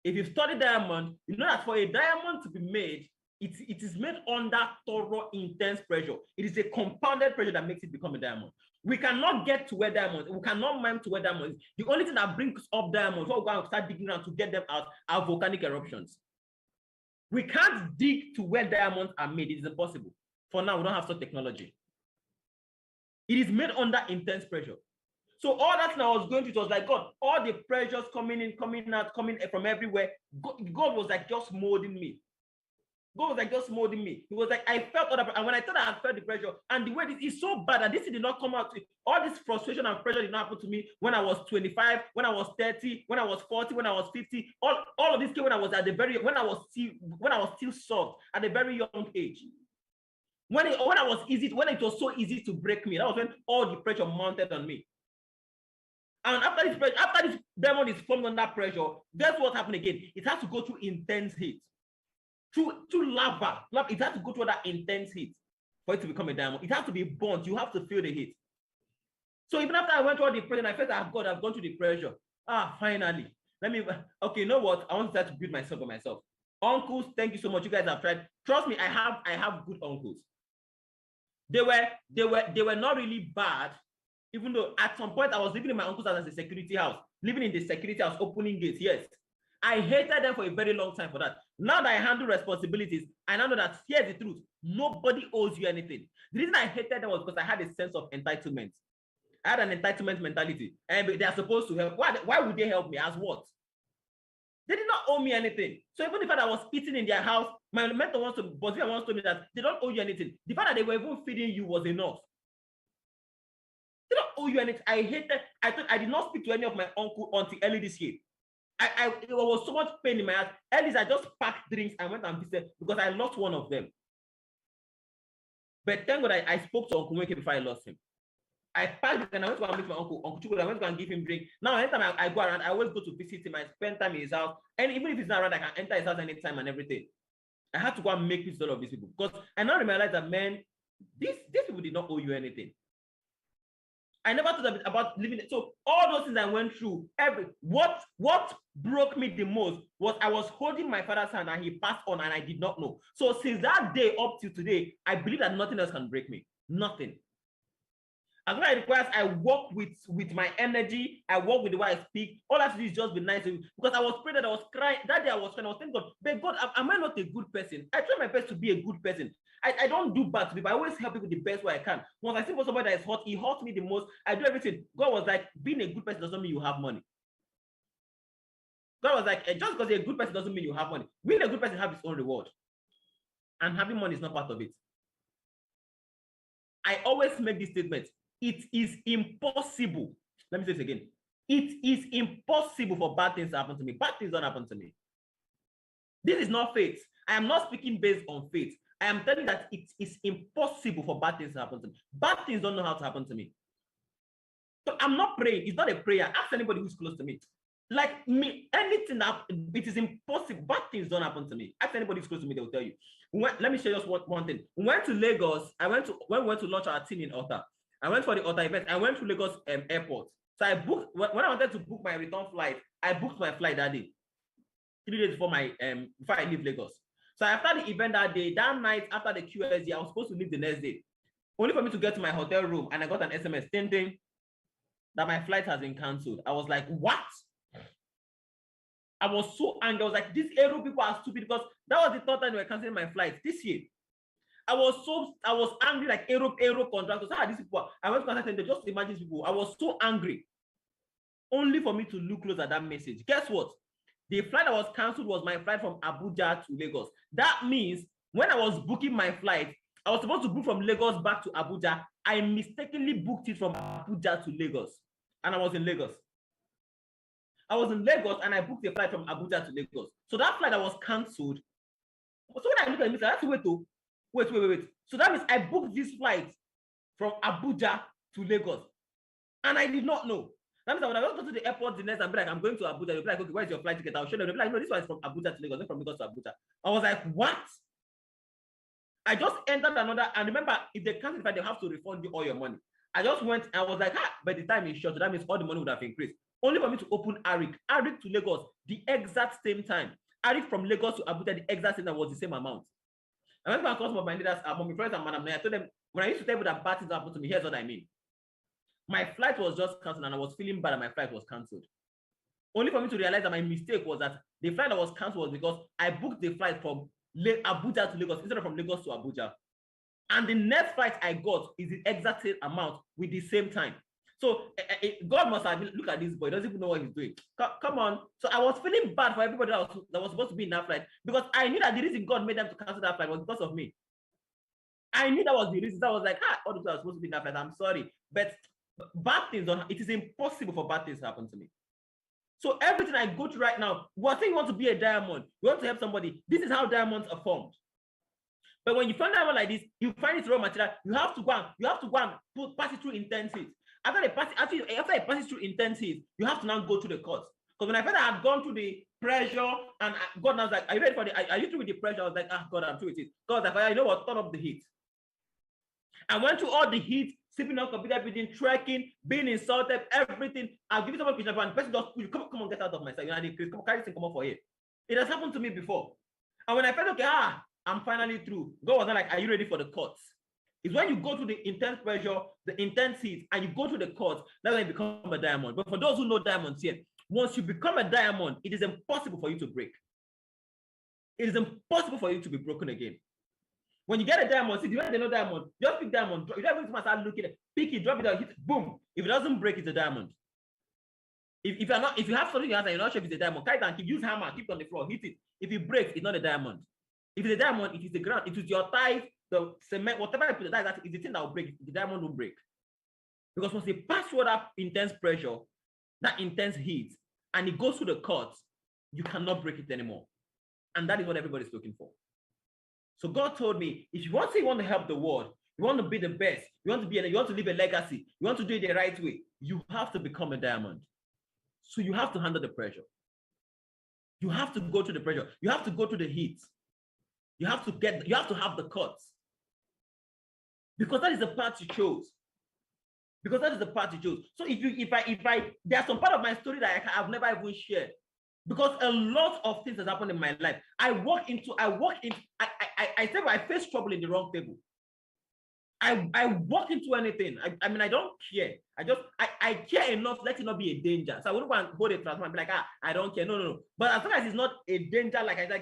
If you study diamond, you know that for a diamond to be made, it is made under thorough, intense pressure. It is a compounded pressure that makes it become a diamond. We cannot get to where diamonds, we cannot mine to where diamonds. The only thing that brings up diamonds, what we're going to start digging around to get them out, are volcanic eruptions. We can't dig to where diamonds are made. It is impossible. For now, we don't have such technology. It is made under intense pressure. So all that thing I was going through, it was like, God, all the pressures coming in, coming out, coming from everywhere. God was like just molding me. God was like just molding me. He was like, I felt all that, and when I thought I felt the pressure, and the way this is so bad, and this did not come out. All this frustration and pressure did not happen to me when I was 25, when I was 30, when I was 40, when I was 50. All of this came when I was when I was still soft at a very young age. When it was so easy to break me, that was when all the pressure mounted on me. And after this diamond is formed under pressure, guess what happened again? It has to go through intense heat. Through lava. It has to go through that intense heat for it to become a diamond. It has to be burnt. You have to feel the heat. So even after I went through all the pressure, I felt I've gone through the pressure. Finally. Okay, you know what? I want to start to build myself by myself. Uncles, thank you so much. You guys have tried. Trust me, I have good uncles. They were not really bad, even though at some point I was living in my uncle's house as a security house, living in the security house, opening gates. Yes, I hated them for a very long time for that. Now that I handle responsibilities, I now know that here's the truth: nobody owes you anything. The reason I hated them was because I had a sense of entitlement. I had an entitlement mentality, and they are supposed to help. Why would they help me? As what? They did not owe me anything. So even the fact that I was eating in their house, my mentor wants to me that they don't owe you anything. The fact that they were even feeding you was enough. They don't owe you anything. I hated. I did not speak to any of my uncle until early this year. It was so much pain in my heart. Early, I just packed drinks and went and visited because I lost one of them. But thank God I spoke to Uncle Nweke before I lost him. I packed and I went to go and meet my uncle Chukwudi. I went to go and give him drink. Now, anytime I go around, I always go to visit him. I spend time in his house. And even if he's not around, I can enter his house anytime and everything. I had to go and make peace with all of these people because I now realize that, man, these people did not owe you anything. I never thought about living it. So all those things I went through, what broke me the most was I was holding my father's hand and he passed on and I did not know. So since that day up to today, I believe that nothing else can break me. Nothing. As long as it requires, I work with my energy. I work with the way I speak. All I have to do is just be nice. Because I was praying that I was crying. That day I was crying. I was thinking, God, but God, am I not a good person? I try my best to be a good person. I don't do bad to people. I always help people the best way I can. Once I see somebody that is hurt, he hurts me the most. I do everything. God was like, being a good person doesn't mean you have money. God was like, just because you're a good person doesn't mean you have money. Being a good person has its own reward. And having money is not part of it. I always make this statement. It is impossible. Let me say this again. It is impossible for bad things to happen to me. Bad things don't happen to me. This is not faith. I am not speaking based on faith. I am telling you that it is impossible for bad things to happen to me. Bad things don't know how to happen to me. So I'm not praying. It's not a prayer. Ask anybody who's close to me. Like me, anything that it is impossible. Bad things don't happen to me. Ask anybody who's close to me, they'll tell you. Let me share just one thing. We went to Lagos. When we went to launch our team in Ota. I went for the Ota event. I went to Lagos airport. So I booked, when I wanted to book my return flight, I booked my flight that day. 3 days before before I leave Lagos. So after the event that day, that night after the QSD, I was supposed to leave the next day. Only for me to get to my hotel room and I got an SMS stating that my flight has been cancelled. I was like, what? I was so angry. I was like, these aero people are stupid because that was the third time they were canceling my flight this year. I was angry like aero contractors. How are these people? I went to contact them, just imagine people. I was so angry. Only for me to look close at that message. Guess what? The flight that was cancelled was my flight from Abuja to Lagos. That means when I was booking my flight, I was supposed to book from Lagos back to Abuja. I mistakenly booked it from Abuja to Lagos. And I was in Lagos. I was in Lagos and I booked a flight from Abuja to Lagos. So that flight that was cancelled. So when I look at it, I have to wait. So that means I booked this flight from Abuja to Lagos. And I did not know. That means when I go to the airport the next time, I'm going to Abuja. They'll be like, okay, where's your flight ticket? I'll show them. They'll be like, no, this one is from Abuja to Lagos, not from Lagos to Abuja. I was like, what? I just entered another, and remember, if they cancel the flight, they have to refund you all your money. I just went, I was like, by the time is short, so that means all the money would have increased. Only for me to open Arik to Lagos, the exact same time. Arik from Lagos to Abuja, the exact same time was the same amount. I went to my customer, my leaders, my friends, and Madam Naya. I told them, when I used to tell people that bad things happened to me, here's what I mean. My flight was just cancelled, and I was feeling bad that my flight was cancelled. Only for me to realize that my mistake was that the flight that was cancelled was because I booked the flight from Abuja to Lagos instead of from Lagos to Abuja. And the next flight I got is the exact same amount with the same time. So God must have been, look at this boy, he doesn't even know what he's doing. Come on. So I was feeling bad for everybody that was supposed to be in that flight because I knew that the reason God made them to cancel that flight was because of me. I knew that was the reason. I was like, all the people are supposed to be in that flight. I'm sorry. But bad things don't, it is impossible for bad things to happen to me. So everything I go to right now, what thing you want to be a diamond, you want to help somebody, this is how diamonds are formed. But when you find diamond like this, you find it's raw material. You have to go and pass it through intense heat. After it passes through intense heat, you have to now go to the course. Because when I felt I had gone through the pressure, and God was like, "Are you ready for the? Are you through with the pressure?" I was like, "Ah, God, I'm through with it." God was like, "You know what? Turn up the heat." I went through all the heat, sleeping on computer building, trekking, being insulted, everything. I'll give you someone question, and the person just come on, get out of my sight. You know, come carry this thing, come up for it. It has happened to me before. And when I felt okay, I'm finally through. God was not like, "Are you ready for the courts?" It's when you go through the intense pressure, the intense heat, and you go through the courts, that's when you become a diamond. But for those who know diamonds here, once you become a diamond, it is impossible for you to break. It is impossible for you to be broken again. When you get a diamond, see, when they know diamond, just pick diamond. You don't even start looking at it, pick it, drop it out, hit, boom. If it doesn't break, it's a diamond. If you have something in your hand and you're not sure if it's a diamond, carry it and use hammer, keep it on the floor, hit it. If it breaks, it's not a diamond. If it's a diamond, it is the ground, it is your ties, the cement, whatever you put, that is the thing that will break. The diamond will break. Because once they pass through that intense pressure, that intense heat, and it goes through the cuts, you cannot break it anymore. And that is what everybody's looking for. So God told me, if you want to help the world, you want to be the best, you want to leave a legacy, you want to do it the right way, you have to become a diamond. So you have to handle the pressure. You have to go through the pressure. You have to go through the heat. You have to have the cuts. Because that is the path you chose. Because that is the path you chose. So there's some part of my story that I've never even shared. Because a lot of things has happened in my life. I face trouble in the wrong table. I walk into anything. I mean, I don't care. I care enough, let it not be a danger. So I wouldn't want to hold a transformer and be like, I don't care. No. But as long as it's not a danger,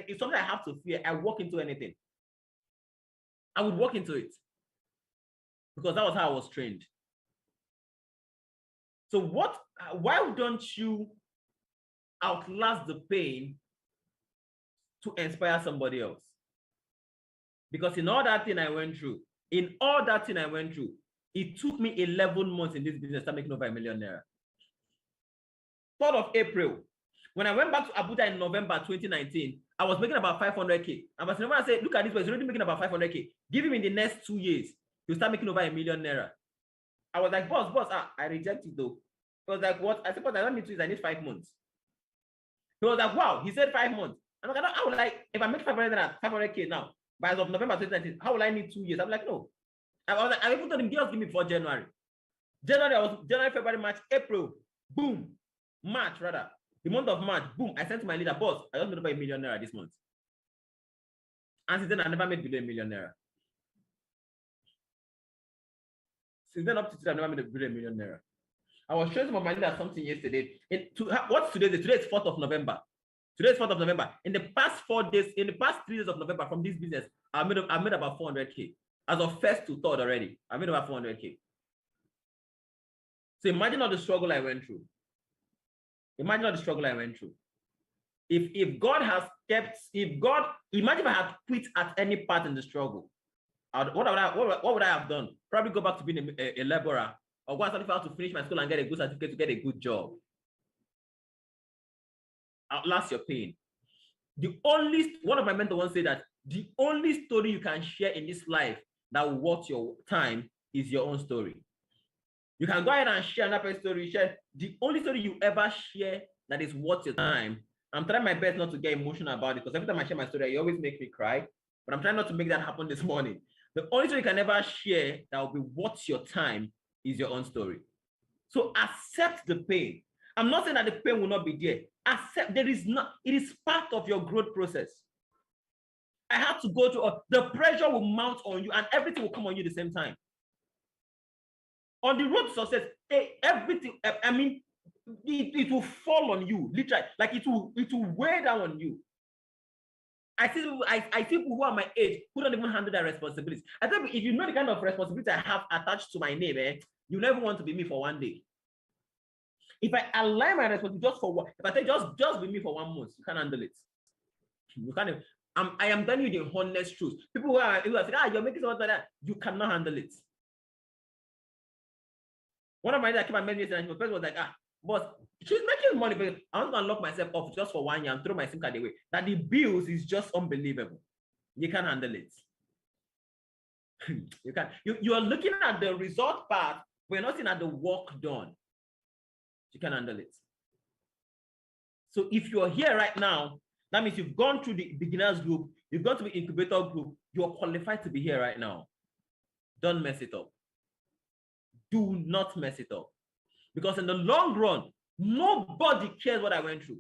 it's something I have to fear, I walk into anything. I would walk into it. Because that was how I was trained. So why don't you outlast the pain to inspire somebody else? Because in all that thing I went through, it took me 11 months in this business to start making over $1 million. 3rd of April, when I went back to Abuja in November 2019, I was making about 500K. And I said, look at this, he's already making about 500K. Give him in the next 2 years, he'll start making over $1 million. I was like, boss, I reject it though. He was like, what? I said, boss, I don't need 2 years, I need 5 months. He was like, wow, he said 5 months. I'm like, I would like, if I make 500K now, by as of November 2019, how will I need 2 years? I'm like, no. I even told him, just give me before January. January, February, March, April, boom. March, rather. The month of March, boom. I sent to my leader, boss, I just made over $1 million this month. And since then, I never made below $1 million. Since then, up to today, I've never made below $1 million. I was showing some of my leaders something yesterday. What's today? Today is 4th of November. Today is 4th of November. In the past 4 days, in the past 3 days of November from this business, I made about 400K. As of 1st to 3rd already, I made about 400K. So imagine all the struggle I went through. Imagine If God has kept, imagine if I had quit at any part in the struggle, what would I have done? Probably go back to being a laborer, or go and to finish my school and get a good certificate to get a good job. Outlast your pain. One of my mentors once said that the only story you can share in this life that will worth your time is your own story. You can go ahead and share another story. Share the only story you ever share that is worth your time. I'm trying my best not to get emotional about it, because every time I share my story, you always make me cry. But I'm trying not to make that happen this morning. The only story you can ever share that will be worth your time is your own story. So accept the pain. I'm not saying that the pain will not be there. Accept it is part of your growth process. I have to go through, the pressure will mount on you and everything will come on you at the same time. On the road to success, everything, I mean, it will fall on you, literally, like it will weigh down on you. I see people who are my age who don't even handle their responsibilities. I think if you know the kind of responsibility I have attached to my name, you never want to be me for one day. If I align my responsibility just for one, if I say just be me for 1 month, you can't handle it. You can't. I am telling you the honest truth. People who are saying, you're making something like that, you cannot handle it. One of my that came and met me and the person was like, but she's making money, but I want to unlock myself off just for 1 year and throw my SIM card away. That the bills is just unbelievable. You can't handle it. You can. You are looking at the result part, but you're not looking at the work done. You can handle it. So if you're here right now, that means you've gone through the beginners group, you've gone to the incubator group, you're qualified to be here right now. Don't mess it up. Do not mess it up. Because in the long run, nobody cares what I went through.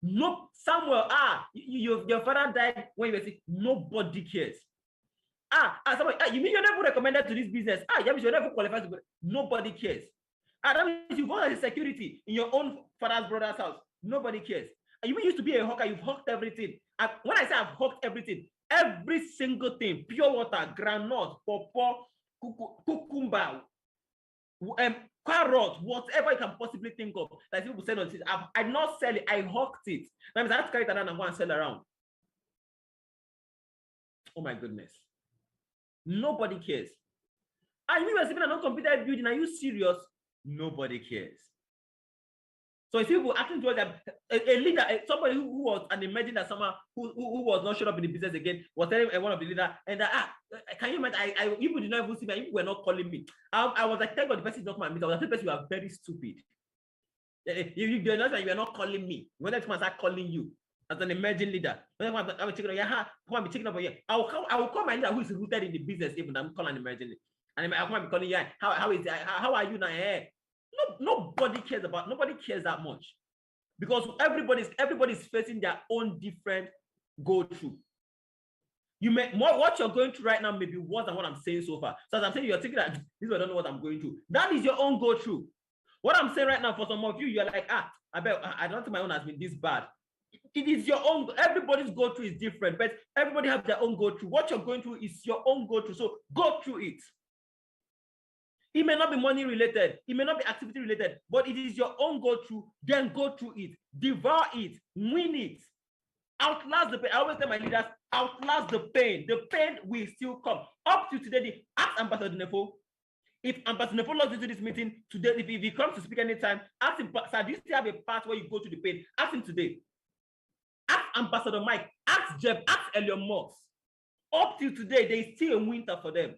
No, Samuel, your father died when you were sick. Nobody cares. Samuel, you mean you're never recommended to this business? Yeah, you're never qualified to. Nobody cares. That means you've got a security in your own father's brother's house. Nobody cares. You used to be a hawker, you've hawked everything. When I say I've hawked everything, every single thing, pure water, granite, pawpaw, cucumber, carrot, whatever you can possibly think of that people sell on it. I did not sell it, I hawked it. That means I have to carry it around and go and sell around. Oh my goodness. Nobody cares. You were living in a non-computer building, are you serious? Nobody cares. So if people acting towards a leader, somebody who was an imagine that someone who was not showing up in the business again was telling one of the leaders, and can you imagine? People did not even see me, people were not calling me. I was like, thank God the person is not my meet. I was like, person, you are very stupid. You're not calling me. When next man start calling you as an emerging leader, I will checking up here. I will call my leader who is rooted in the business, even I'm calling emerging. And I will be calling you. How are you now? Nobody cares that much, because everybody's facing their own different go through. What you're going through right now may be worse than what I'm saying so far. So as I'm saying, you're thinking that this I don't know what I'm going through. That is your own go through. What I'm saying right now, for some of you, you're like, I don't think my own has been this bad. It is your own. Everybody's go through is different, but everybody have their own go through. What you're going through is your own go through. So go through it. It may not be money related, it may not be activity related, but it is your own go through. Then go through it, devour it, win it, outlast the pain. I always tell my leaders, outlast the pain. The pain will still come. Up to today, ask Ambassador Nefo. If Ambassador Nefo logs into this meeting today, if he comes to speak anytime, ask him, sir, do you still have a part where you go through the pain? Ask him today. Ask Ambassador Mike, ask Jeff, ask Elliot Moss. Up till today, there is still a winter for them.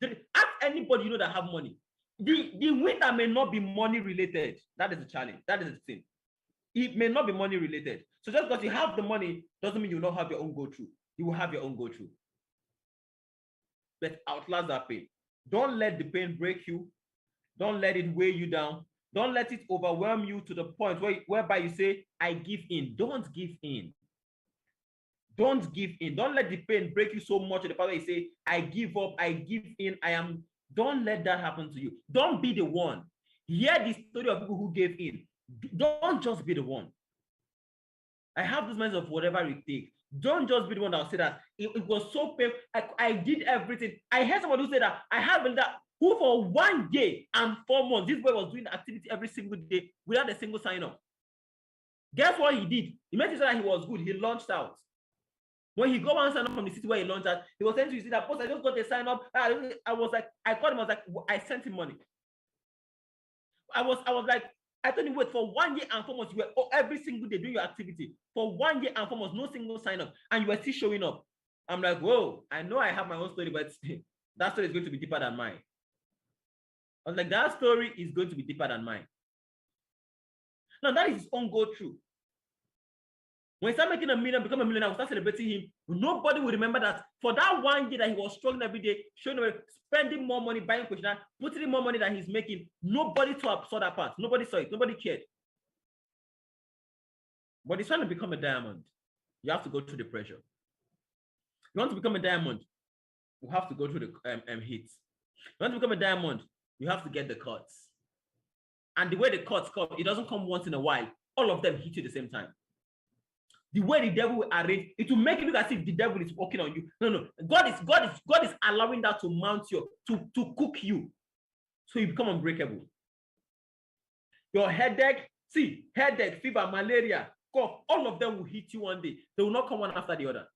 Ask anybody you know that have money. The winter may not be money related. That is the challenge. That is the thing. It may not be money related. So just because you have the money doesn't mean you will not have your own go through. You will have your own go through. But outlast that pain. Don't let the pain break you. Don't let it weigh you down. Don't let it overwhelm you to the point whereby you say, I give in. Don't give in. Don't give in. Don't let the pain break you so much to the point where you say, I give up, I give in, Don't let that happen to you. Don't be the one. Hear the story of people who gave in. Don't just be the one. I have this mindset of whatever it takes. Don't just be the one that will say that it was so painful. I did everything. I heard someone who said that I have been that who for 1 year and 4 months, this boy was doing activity every single day without a single sign up. Guess what he did? He made sure that he was good. He launched out. When he go and sign up from the city where he launched out, he was saying to you, see that post, I just got a sign up. I was like, I called him, I was like, I sent him money. I was like, I told him, wait, for 1 year and 4 months, you were every single day doing your activity. For 1 year and 4 months, no single sign up, and you were still showing up. I'm like, whoa, I know I have my own story, but that story is going to be deeper than mine. I was like, that story is going to be deeper than mine. Now, that is his own go through. When he started making $1 million, become a millionaire, we start celebrating him. Nobody will remember that for that 1 year that he was struggling every day, spending more money, buying questionnaire, putting in more money than he's making. Nobody saw that part. Nobody saw it. Nobody cared. But he's trying to become a diamond. You have to go through the pressure. You want to become a diamond, you have to go through the hits. You want to become a diamond, you have to get the cuts. And the way the cuts come, it doesn't come once in a while. All of them hit you at the same time. The way the devil will arrange, it will make it look as if the devil is working on you. No. God is allowing that to mount you, to cook you, so you become unbreakable. Your headache, fever, malaria, cough, all of them will hit you one day. They will not come one after the other.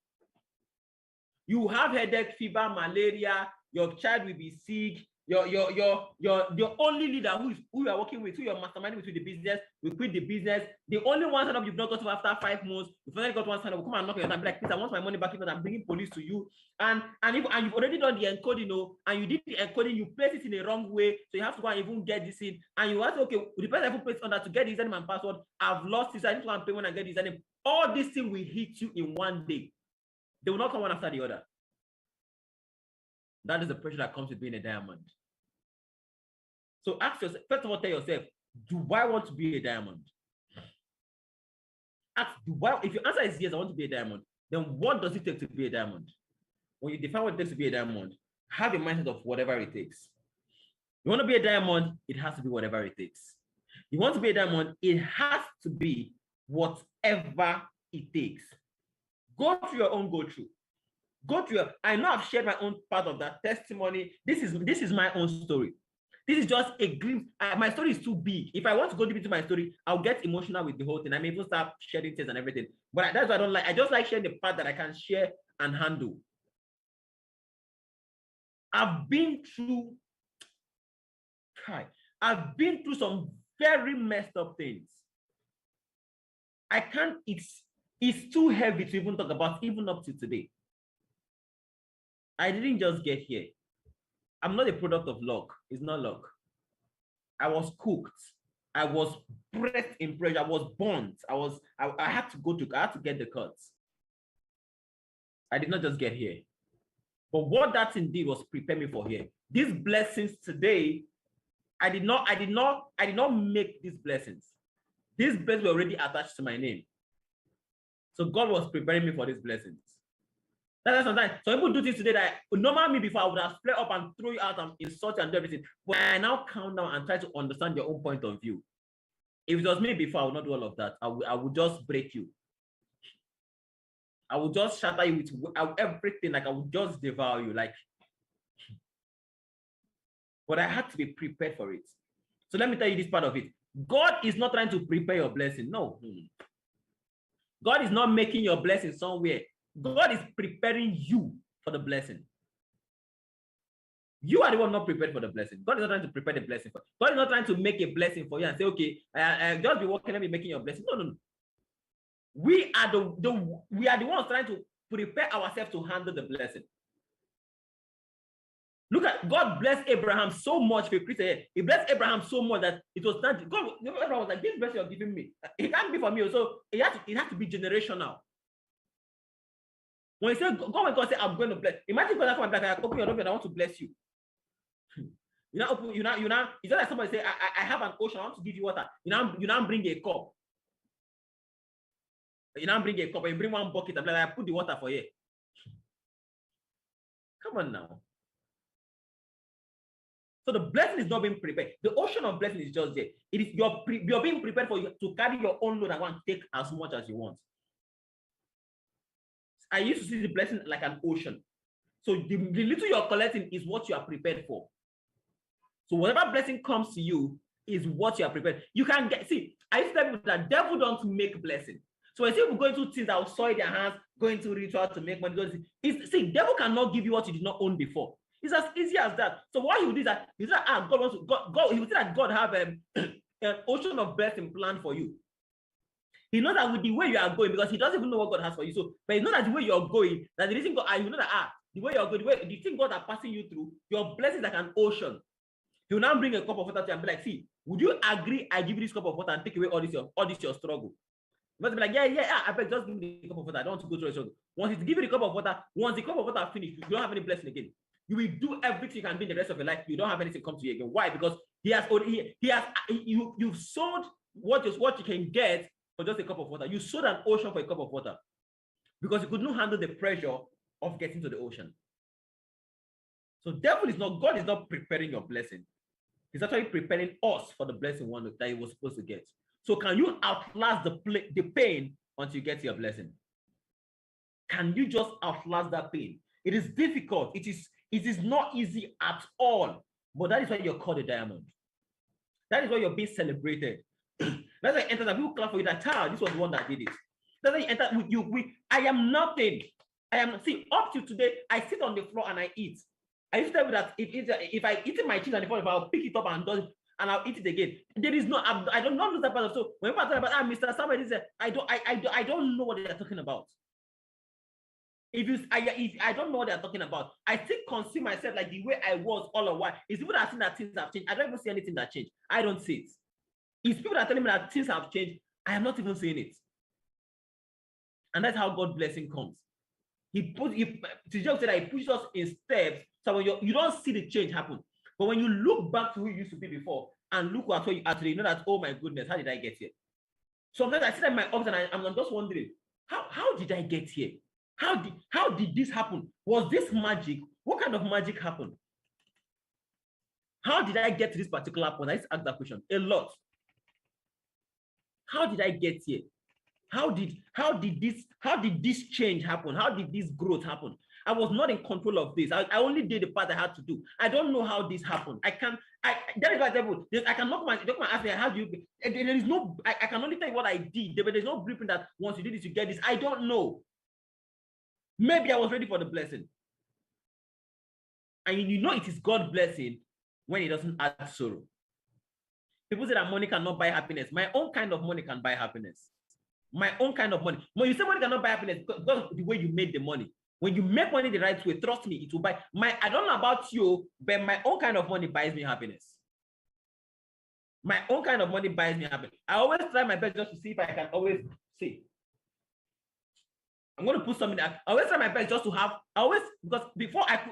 You have headache, fever, malaria, your child will be sick, your only leader who you are working with, who you're masterminding with the business, we quit the business. The only one sign up you've not got to after 5 months, you finally got one sign up, come and knock your door, like, please, I want my money back because I'm bringing police to you. And you've already done the encoding, and you did the encoding, you place it in the wrong way, so you have to go and even get this in. And you ask, okay, the person who placed on that to get his name and password, I've lost this, I need to go and pay when I get his name. All these things will hit you in one day. They will not come one after the other. That is the pressure that comes with being a diamond. So ask yourself, first of all, tell yourself, do I want to be a diamond? Ask, if your answer is yes, I want to be a diamond, then what does it take to be a diamond? When you define what it takes to be a diamond, have a mindset of whatever it takes. You want to be a diamond, it has to be whatever it takes. You want to be a diamond, it has to be whatever it takes. Go through your own go-through. I know I've shared my own part of that testimony. This is my own story. This is just a glimpse. My story is too big. If I want to go deep into my story, I'll get emotional with the whole thing. I may even start sharing things and everything. But that's what I don't like. I just like sharing the part that I can share and handle. I've been through some very messed up things. I can't, it's too heavy to even talk about, even up to today. I didn't just get here. I'm not a product of luck. It's not luck. I was cooked. I was pressed in pressure. I was burnt. I had to get the cuts. I did not just get here. But what that thing did was prepare me for here. These blessings today, I did not make these blessings. These blessings were already attached to my name. So God was preparing me for these blessings. That's sometimes some people do things today that normally before I would have split up and throw you out and insult you and do everything. But I now calm down and try to understand your own point of view. If it was me before, I would not do all of that. I would just break you. I would just shatter you with everything. Like I would just devour you. But I had to be prepared for it. So let me tell you this part of it. God is not trying to prepare your blessing. No. God is not making your blessing somewhere. God is preparing you for the blessing. You are the one not prepared for the blessing. God is not trying to prepare the blessing for you. God is not trying to make a blessing for you and say, okay, just be working, let me making your blessing. No. We are the ones trying to prepare ourselves to handle the blessing. Look at God blessed Abraham so much for Christian. He blessed Abraham so much that it was not God. Abraham was like, this blessing you're giving me, it can't be for me. So it has to be generational. When he said, God said, I'm going to bless. Imagine God come and I open your door and I want to bless you. It's not like somebody say, I have an ocean, I want to give you water. You now bring a cup. You now bring a cup and you bring one bucket and I put the water for you. Come on now. So the blessing is not being prepared. The ocean of blessing is just there. It is you're being prepared for you to carry your own load and want to take as much as you want. I used to see the blessing like an ocean. So the little you're collecting is what you are prepared for. So whatever blessing comes to you is what you are prepared. You can get, see, I used to tell people that devil don't make blessing. So when people go into things that will soil their hands, go into rituals to make money, see, devil cannot give you what you did not own before. It's as easy as that. So what he will do is that he will say that God have an ocean of blessing planned for you. He knows that with the way you are going, because he doesn't even know what God has for you. So, but he knows that the way you're going, that the reason God, you know that the way you're going, the thing God are passing you through, your blessings like an ocean. He will now bring a cup of water to you and be like, see, would you agree I give you this cup of water and take away all this your struggle? You must be like, yeah, I bet just give me the cup of water. I don't want to go through a struggle. Once he give you the cup of water, once the cup of water finished, you don't have any blessing again. You will do everything you can do in the rest of your life. You don't have anything come to you again. Why? Because you've sold what you can get for just a cup of water. You sold an ocean for a cup of water because you could not handle the pressure of getting to the ocean. So God is not preparing your blessing. He's actually preparing us for the blessing one that he was supposed to get. So can you outlast the pain until you get your blessing? Can you just outlast that pain? It is difficult. It is not easy at all. But that is why you're called a diamond. That is why you're being celebrated. That's why you enter that people clap for you that child. This was the one that did it. That's why you enter with you. I am nothing. Up to today, I sit on the floor and I eat. I used to tell you that if I eat my cheese and if I'll pick it up and I'll eat it again. There is no, I don't know that part of. So when people talk about Mr. Samuel, I don't know what they're talking about. If I don't know what they're talking about, I still consume myself like the way I was all the while. It's people that think that things have changed. I don't even see anything that changed. I don't see it. It's people that are telling me that things have changed. I am not even seeing it. And that's how God blessing comes. Just said that he pushes us in steps. So when you don't see the change happen. But when you look back to who you used to be before and look at where you are today, you know that, oh my goodness, how did I get here? Sometimes I sit in my office and I'm just wondering, how did I get here? How did this happen? Was this magic? What kind of magic happened? How did I get to this particular point? I used to ask that question a lot. How did I get here? How did this change happen? How did this growth happen? I was not in control of this. I only did the part I had to do. I don't know how this happened. That is why I can knock my ask me, how do you, there is no, I can only tell you what I did, but there's no blueprint that once you do this, you get this. I don't know. Maybe I was ready for the blessing. And you know it is God's blessing when it doesn't add sorrow. People say that money cannot buy happiness. My own kind of money can buy happiness. My own kind of money. When you say money cannot buy happiness, because of the way you made the money. When you make money the right way, trust me, it will buy. I don't know about you, but my own kind of money buys me happiness. My own kind of money buys me happiness. I always try my best just to see if I can always see. I'm going to put something there. I always try my best just to have, because before every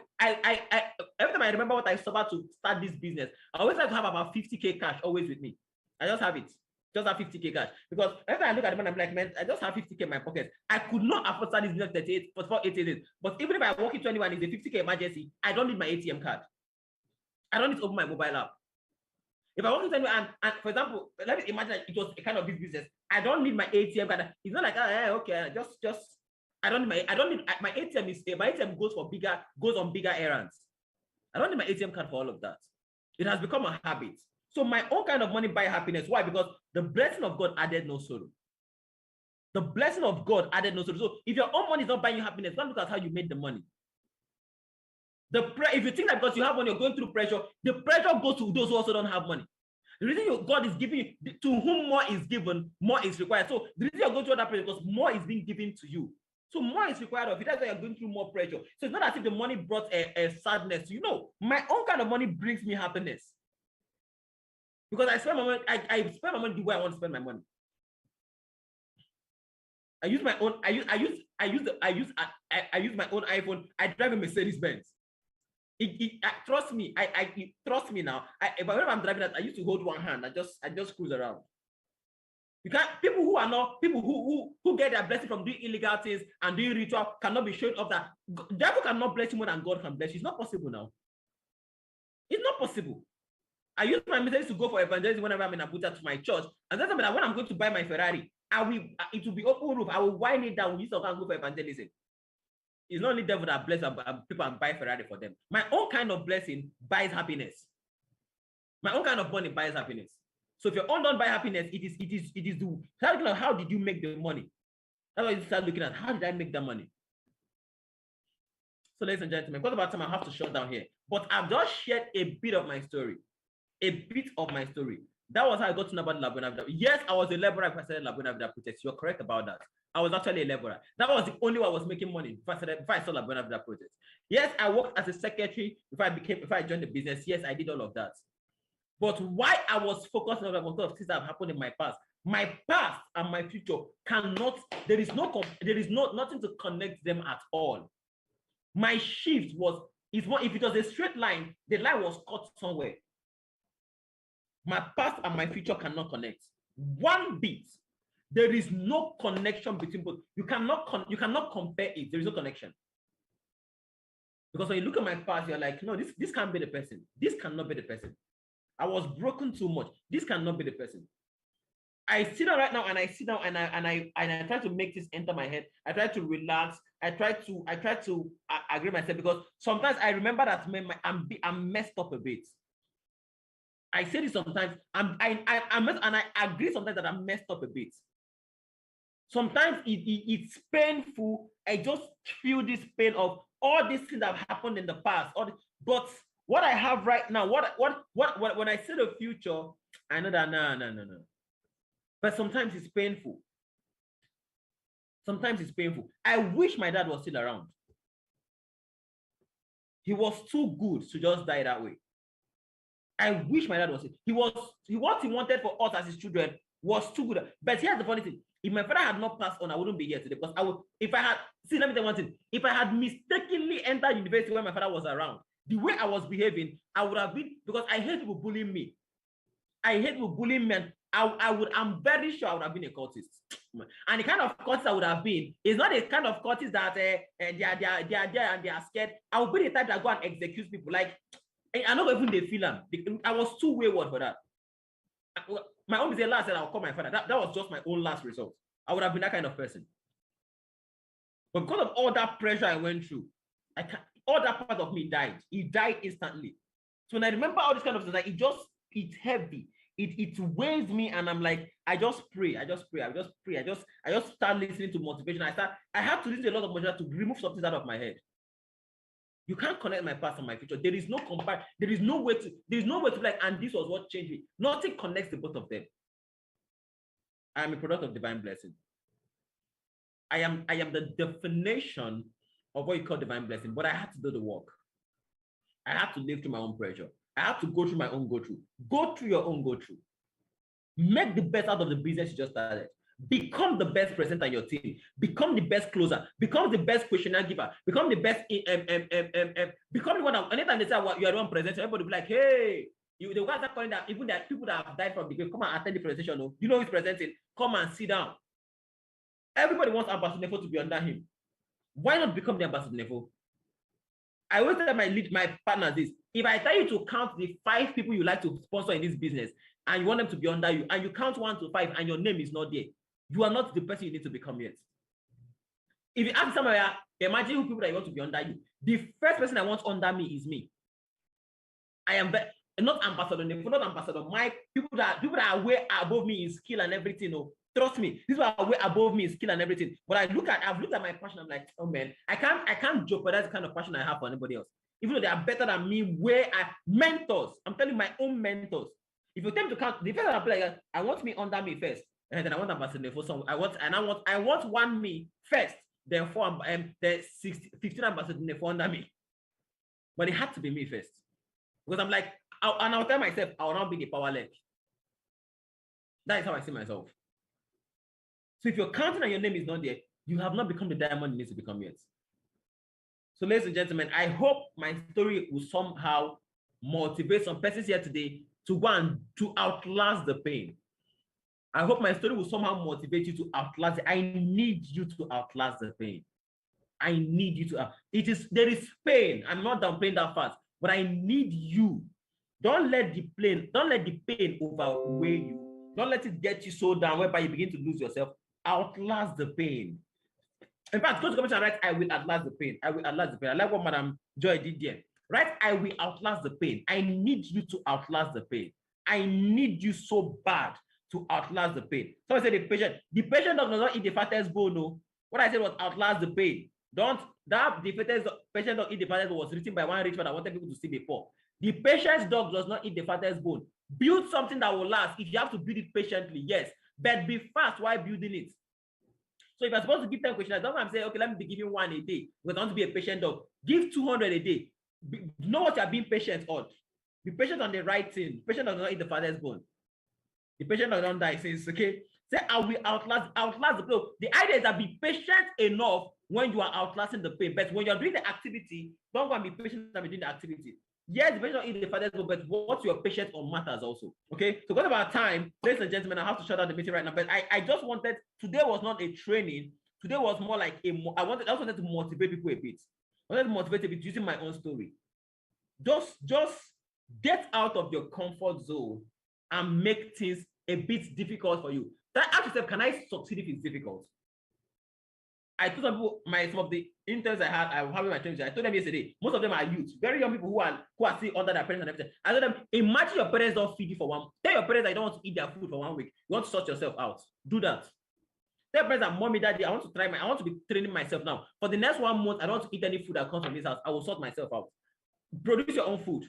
time I remember what I suffered to start this business, I always like to have about 50K cash always with me. I just have it. Just have 50K cash. Because every time I look at the money, I'm like, man, I just have 50K in my pocket. I could not afford to start this business 88 days. But even if I walk into anyone, it's a 50K emergency, I don't need my ATM card. I don't need to open my mobile app. If I walk into anyone and for example, let me imagine it was a kind of big business. I don't need my ATM card. It's not like, okay, just I don't need my ATM my ATM goes on bigger errands. I don't need my ATM card for all of that. It has become a habit. So my own kind of money buy happiness. Why? Because the blessing of God added no sorrow. The blessing of God added no sorrow. So if your own money is not buying you happiness, don't look at how you made the money. If you think that because you have money, you're going through pressure, the pressure goes to those who also don't have money. The reason God is giving you, to whom more is given, more is required. So the reason you're going through that pressure because more is being given to you. So more is required of you. That's why you're going through more pressure. So it's not as if the money brought a sadness. You know, my own kind of money brings me happiness. Because I spend my money, I spend my money the way I want to spend my money. I use my own, I use my own iPhone. I drive a Mercedes Benz. Trust me, trust me now. Whenever I'm driving that, I used to hold one hand. I just cruise around. You can't, people who get their blessing from doing illegal things and doing ritual cannot be showing off that the devil cannot bless you more than God can bless you. It's not possible now. It's not possible. I use my Mercedes to go for evangelism whenever I'm in Abuja to my church. And that's when I'm going to buy my Ferrari, it will be open roof. I will wind it down. We used to go for evangelism. It's not only devil that bless people and buy Ferrari for them. My own kind of blessing buys happiness. My own kind of money buys happiness. So if your own don't buy happiness, it is the start looking at how did you make the money? That's why you start looking at how did I make that money? So ladies and gentlemen, because about time I have to shut down here. But I've just shared a bit of my story. A bit of my story. That was how I got to know about Buena Vida. Yes, I was a laborer if I started Buena Vida Project. You're correct about that. I was actually a laborer. That was the only way I was making money if I started Buena Vida Project. Yes, I worked as a secretary if I joined the business. Yes, I did all of that. But why I was focused on what of things that have happened in my past and my future cannot, there is nothing to connect them at all. My shift if it was a straight line, the line was cut somewhere. My past and my future cannot connect. One bit. There is no connection between both. You cannot compare it. There is no connection. Because when you look at my past, you're like, no, this can't be the person. This cannot be the person. I was broken too much. This cannot be the person. I sit down right now and I sit down and I try to make this enter my head. I try to relax. I try to agree myself because sometimes I remember that I'm messed up a bit. I say this sometimes. I'm messed, and I agree sometimes that I'm messed up a bit. Sometimes it's painful. I just feel this pain of all these things that have happened in the past. But what I have right now, what when I see the future, I know that no. But sometimes it's painful. Sometimes it's painful. I wish my dad was still around. He was too good to just die that way. I wish my dad was. What he wanted for us as his children was too good. But here's the funny thing: if my father had not passed on, I wouldn't be here today. Because I would, if I had, see, let me tell you one thing: if I had mistakenly entered university when my father was around, the way I was behaving, I would have been, because I hate people bullying me. I hate people bullying me. And I'm very sure I would have been a cultist. And the kind of cultist I would have been is not the kind of cultist that they are there and they are scared. I would be the type that go and execute people. Like, I know even they feel them. I was too wayward for that. My own mistake last said I'll call my father. That was just my own last result. I would have been that kind of person. But because of all that pressure I went through, all that part of me died. It died instantly. So when I remember all this kind of stuff, like it's heavy. It weighs me, and I'm like, I just pray. I just start listening to motivation. I have to listen to a lot of motivation to remove something out of my head. You can't connect my past and my future. There is no comparison. There is no way to like, and this was what changed me. Nothing connects the both of them. I am a product of divine blessing. I am the definition of what you call divine blessing, but I had to do the work. I had to live through my own pressure. I have to go through my own go through. Go through your own go through. Make the best out of the business you just started. Become the best presenter in your team. Become the best closer. Become the best questionnaire giver. Become the best. Become the one that anytime they say you are the one presenting, everybody will be like, hey, the guys are calling that even that people that have died from the grave, come and attend the presentation. No? You know who's presenting? Come and sit down. Everybody wants Ambassador Nefo to be under him. Why not become the Ambassador Nefo? I always tell my partners this: if I tell you to count the 5 people you like to sponsor in this business, and you want them to be under you, and you count 1 to 5, and your name is not there, you are not the person you need to become yet. If you ask somebody, imagine who people that you want to be under you. The first person I want under me is me. I am not Ambassador Nefo, not Ambassador Mike. People that are way above me in skill and everything. No, trust me, these are way above me in skill and everything. But I've looked at my passion. I'm like, oh man, I can't jeopardize the kind of passion I have for anybody else. Even though they are better than me, mentors. I'm telling you, my own mentors. If you tell me to count, the first one like, I want me under me first, and then I want Ambassador for some. I want 1 me first, then 4 15 Ambassador for under me. But it had to be me first, because I'm like, I'll tell myself I will not be the power leg. That is how I see myself. So if you're counting and your name is not there, you have not become the diamond you need to become yet. So ladies and gentlemen, I hope my story will somehow motivate some persons here today to go and to outlast the pain. I hope my story will somehow motivate you to outlast it. I need you to outlast the pain. I need you to. There is pain. I'm not downplaying that fast, but I need you. Don't let the pain overweigh you. Don't let it get you so down whereby you begin to lose yourself. Outlast the pain. In fact, go to comment and write, I will outlast the pain. I will outlast the pain. I like what Madam Joy did there. Right? I will outlast the pain. I need you to outlast the pain. I need you so bad to outlast the pain. Someone said the patient does not eat the fattest bone. No. What I said was outlast the pain. The patient dog eat the fattest bone was written by one rich man that wanted people to see before. The patient's dog does not eat the fattest bone. Build something that will last. If you have to build it patiently, yes. But be fast while building it. So if you're supposed to give 10 questions, don't say, okay, let me be giving 1 a day. Because I want to be a patient dog. Give 200 a day. Know what you're being patient on. Be patient on the right thing. The patient does not eat the fattest bone. The patient does not die. Says, okay. Say, I will outlast the pain. The idea is that be patient enough when you are outlasting the pain. But when you're doing the activity, don't go and be patient and be doing the activity. Yes, the patient eat the fattest bone, but what you're patient on matters also. Okay. So because of our time, ladies and gentlemen, I have to shut down the meeting right now. But I just wanted, today was not a training. Today was more like I just wanted to motivate people a bit. I wanted to motivate people using my own story. Just get out of your comfort zone and make things a bit difficult for you. Ask yourself, can I succeed if it's difficult? I told some people, some of the interns I was having my training, I told them yesterday, most of them are youth, very young people who are still under their parents and everything. I told them, imagine your parents don't feed you for tell your parents that you don't want to eat their food for 1 week. You want to sort yourself out. Do that. Tell parents that, mommy, daddy, I want to be training myself now. For the next 1 month, I don't want to eat any food that comes from this house. I will sort myself out. produce your own food.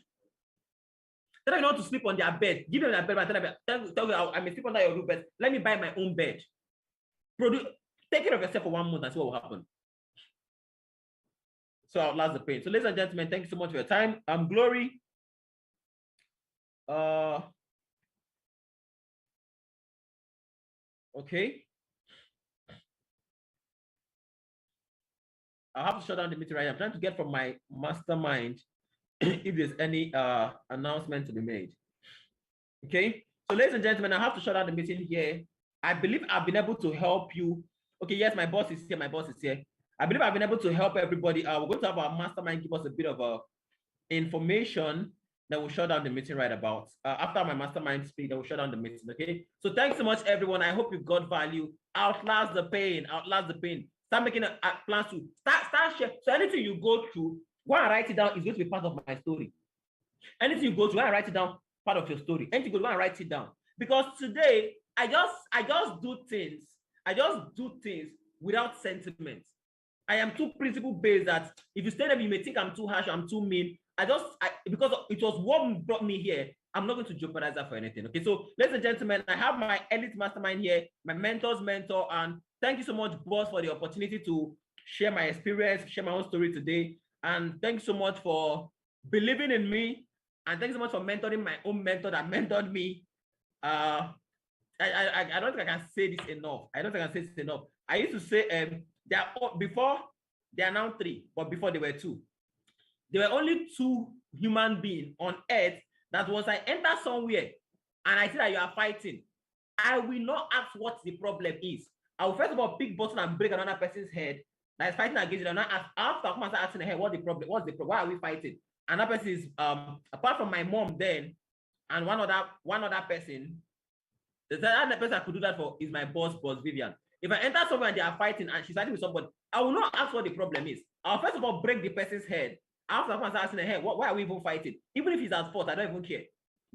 Tell them not to sleep on their bed. Give them their bed, and tell them I may sleep under your roof, but let me buy my own bed. Take care of yourself for 1 month and see what will happen. So outlast the pain. So, ladies and gentlemen, thank you so much for your time. Glory. Okay. I'll have to shut down the meeting right now. I'm trying to get from my mastermind if there's any announcement to be made. Okay. So, ladies and gentlemen, I have to shut down the meeting here. I believe I've been able to help you. Okay, yes, my boss is here. My boss is here. I believe I've been able to help everybody. We're going to have our mastermind give us a bit of information that will shut down the meeting right about. After my mastermind speak, that will shut down the meeting, okay? So thanks so much, everyone. I hope you've got value. Outlast the pain, outlast the pain. Start making plans to start share. So anything you go through, go and write it down. It's going to be part of my story. Anything you go through, go and write it down, part of your story. Anything you go and write it down. Because today, I just do things. I just do things without sentiment. I am too principle-based that if you stay there, you may think I'm too harsh, I'm too mean. Because it was what brought me here, I'm not going to jeopardize that for anything. Okay, so ladies and gentlemen, I have my elite mastermind here, my mentor's mentor, and thank you so much, boss, for the opportunity to share my experience, share my own story today. And thanks so much for believing in me, and thanks so much for mentoring my own mentor that mentored me. I don't think I can say this enough. I used to say before they are now 3, but before they were 2. There were only 2 human beings on earth that once I enter somewhere and I see that you are fighting, I will not ask what the problem is. I will first of all pick button and break another person's head that is fighting against you. And after I come and start asking the head, what's the problem? Why are we fighting? And that person is apart from my mom then and one other person. The other person I could do that for is my boss Vivian. If I enter somewhere and they are fighting and she's fighting with somebody, I will not ask what the problem is. I'll first of all break the person's head. After I start asking the head, why are we even fighting? Even if he's at fault, I don't even care.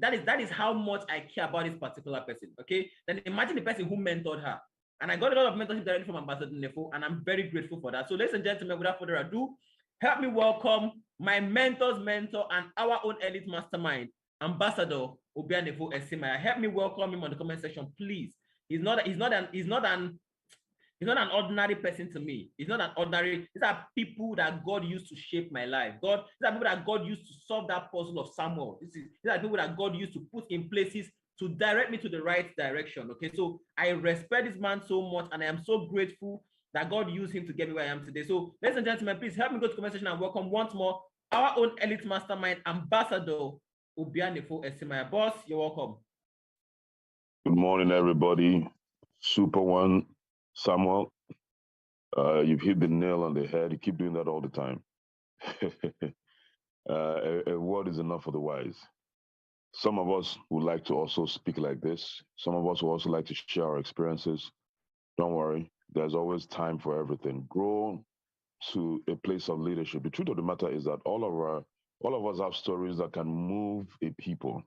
That is how much I care about this particular person. Okay. Then imagine the person who mentored her. And I got a lot of mentorship directly from Ambassador Nefo, and I'm very grateful for that. So, ladies and gentlemen, without further ado, help me welcome my mentor's mentor and our own elite mastermind, Ambassador Obianefo Esimaya. Help me welcome him on the comment section, please. He's not an ordinary person to me. He's not an ordinary. These are people that God used to shape my life. These are people that God used to solve that puzzle of Samuel. These are people that God used to put in places to direct me to the right direction. Okay, so I respect this man so much, and I am so grateful that God used him to get me where I am today. So, ladies and gentlemen, please help me go to the comment section and welcome once more our own elite mastermind, Ambassador Obianefo Esimaya. Boss, you're welcome. Good morning, everybody. Super one, Samuel. You've hit the nail on the head. You keep doing that all the time. A word is enough for the wise. Some of us would like to also speak like this. Some of us would also like to share our experiences. Don't worry, there's always time for everything. Grow to a place of leadership. The truth of the matter is that all of us have stories that can move a people.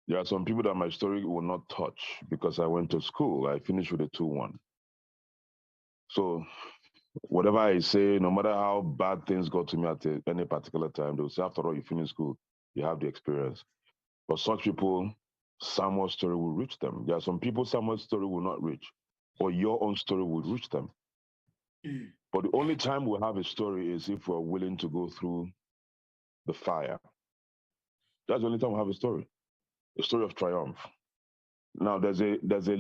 There are some people that my story will not touch because I went to school. I finished with a 2-1. So whatever I say, no matter how bad things got to me at any particular time, they'll say, after all, you finish school, you have the experience. But such people, Samuel's story will reach them. There are some people Samuel's story will not reach, or your own story will reach them. But the only time we'll have a story is if we're willing to go through the fire. That's the only time we'll have a story of triumph. Now, there's a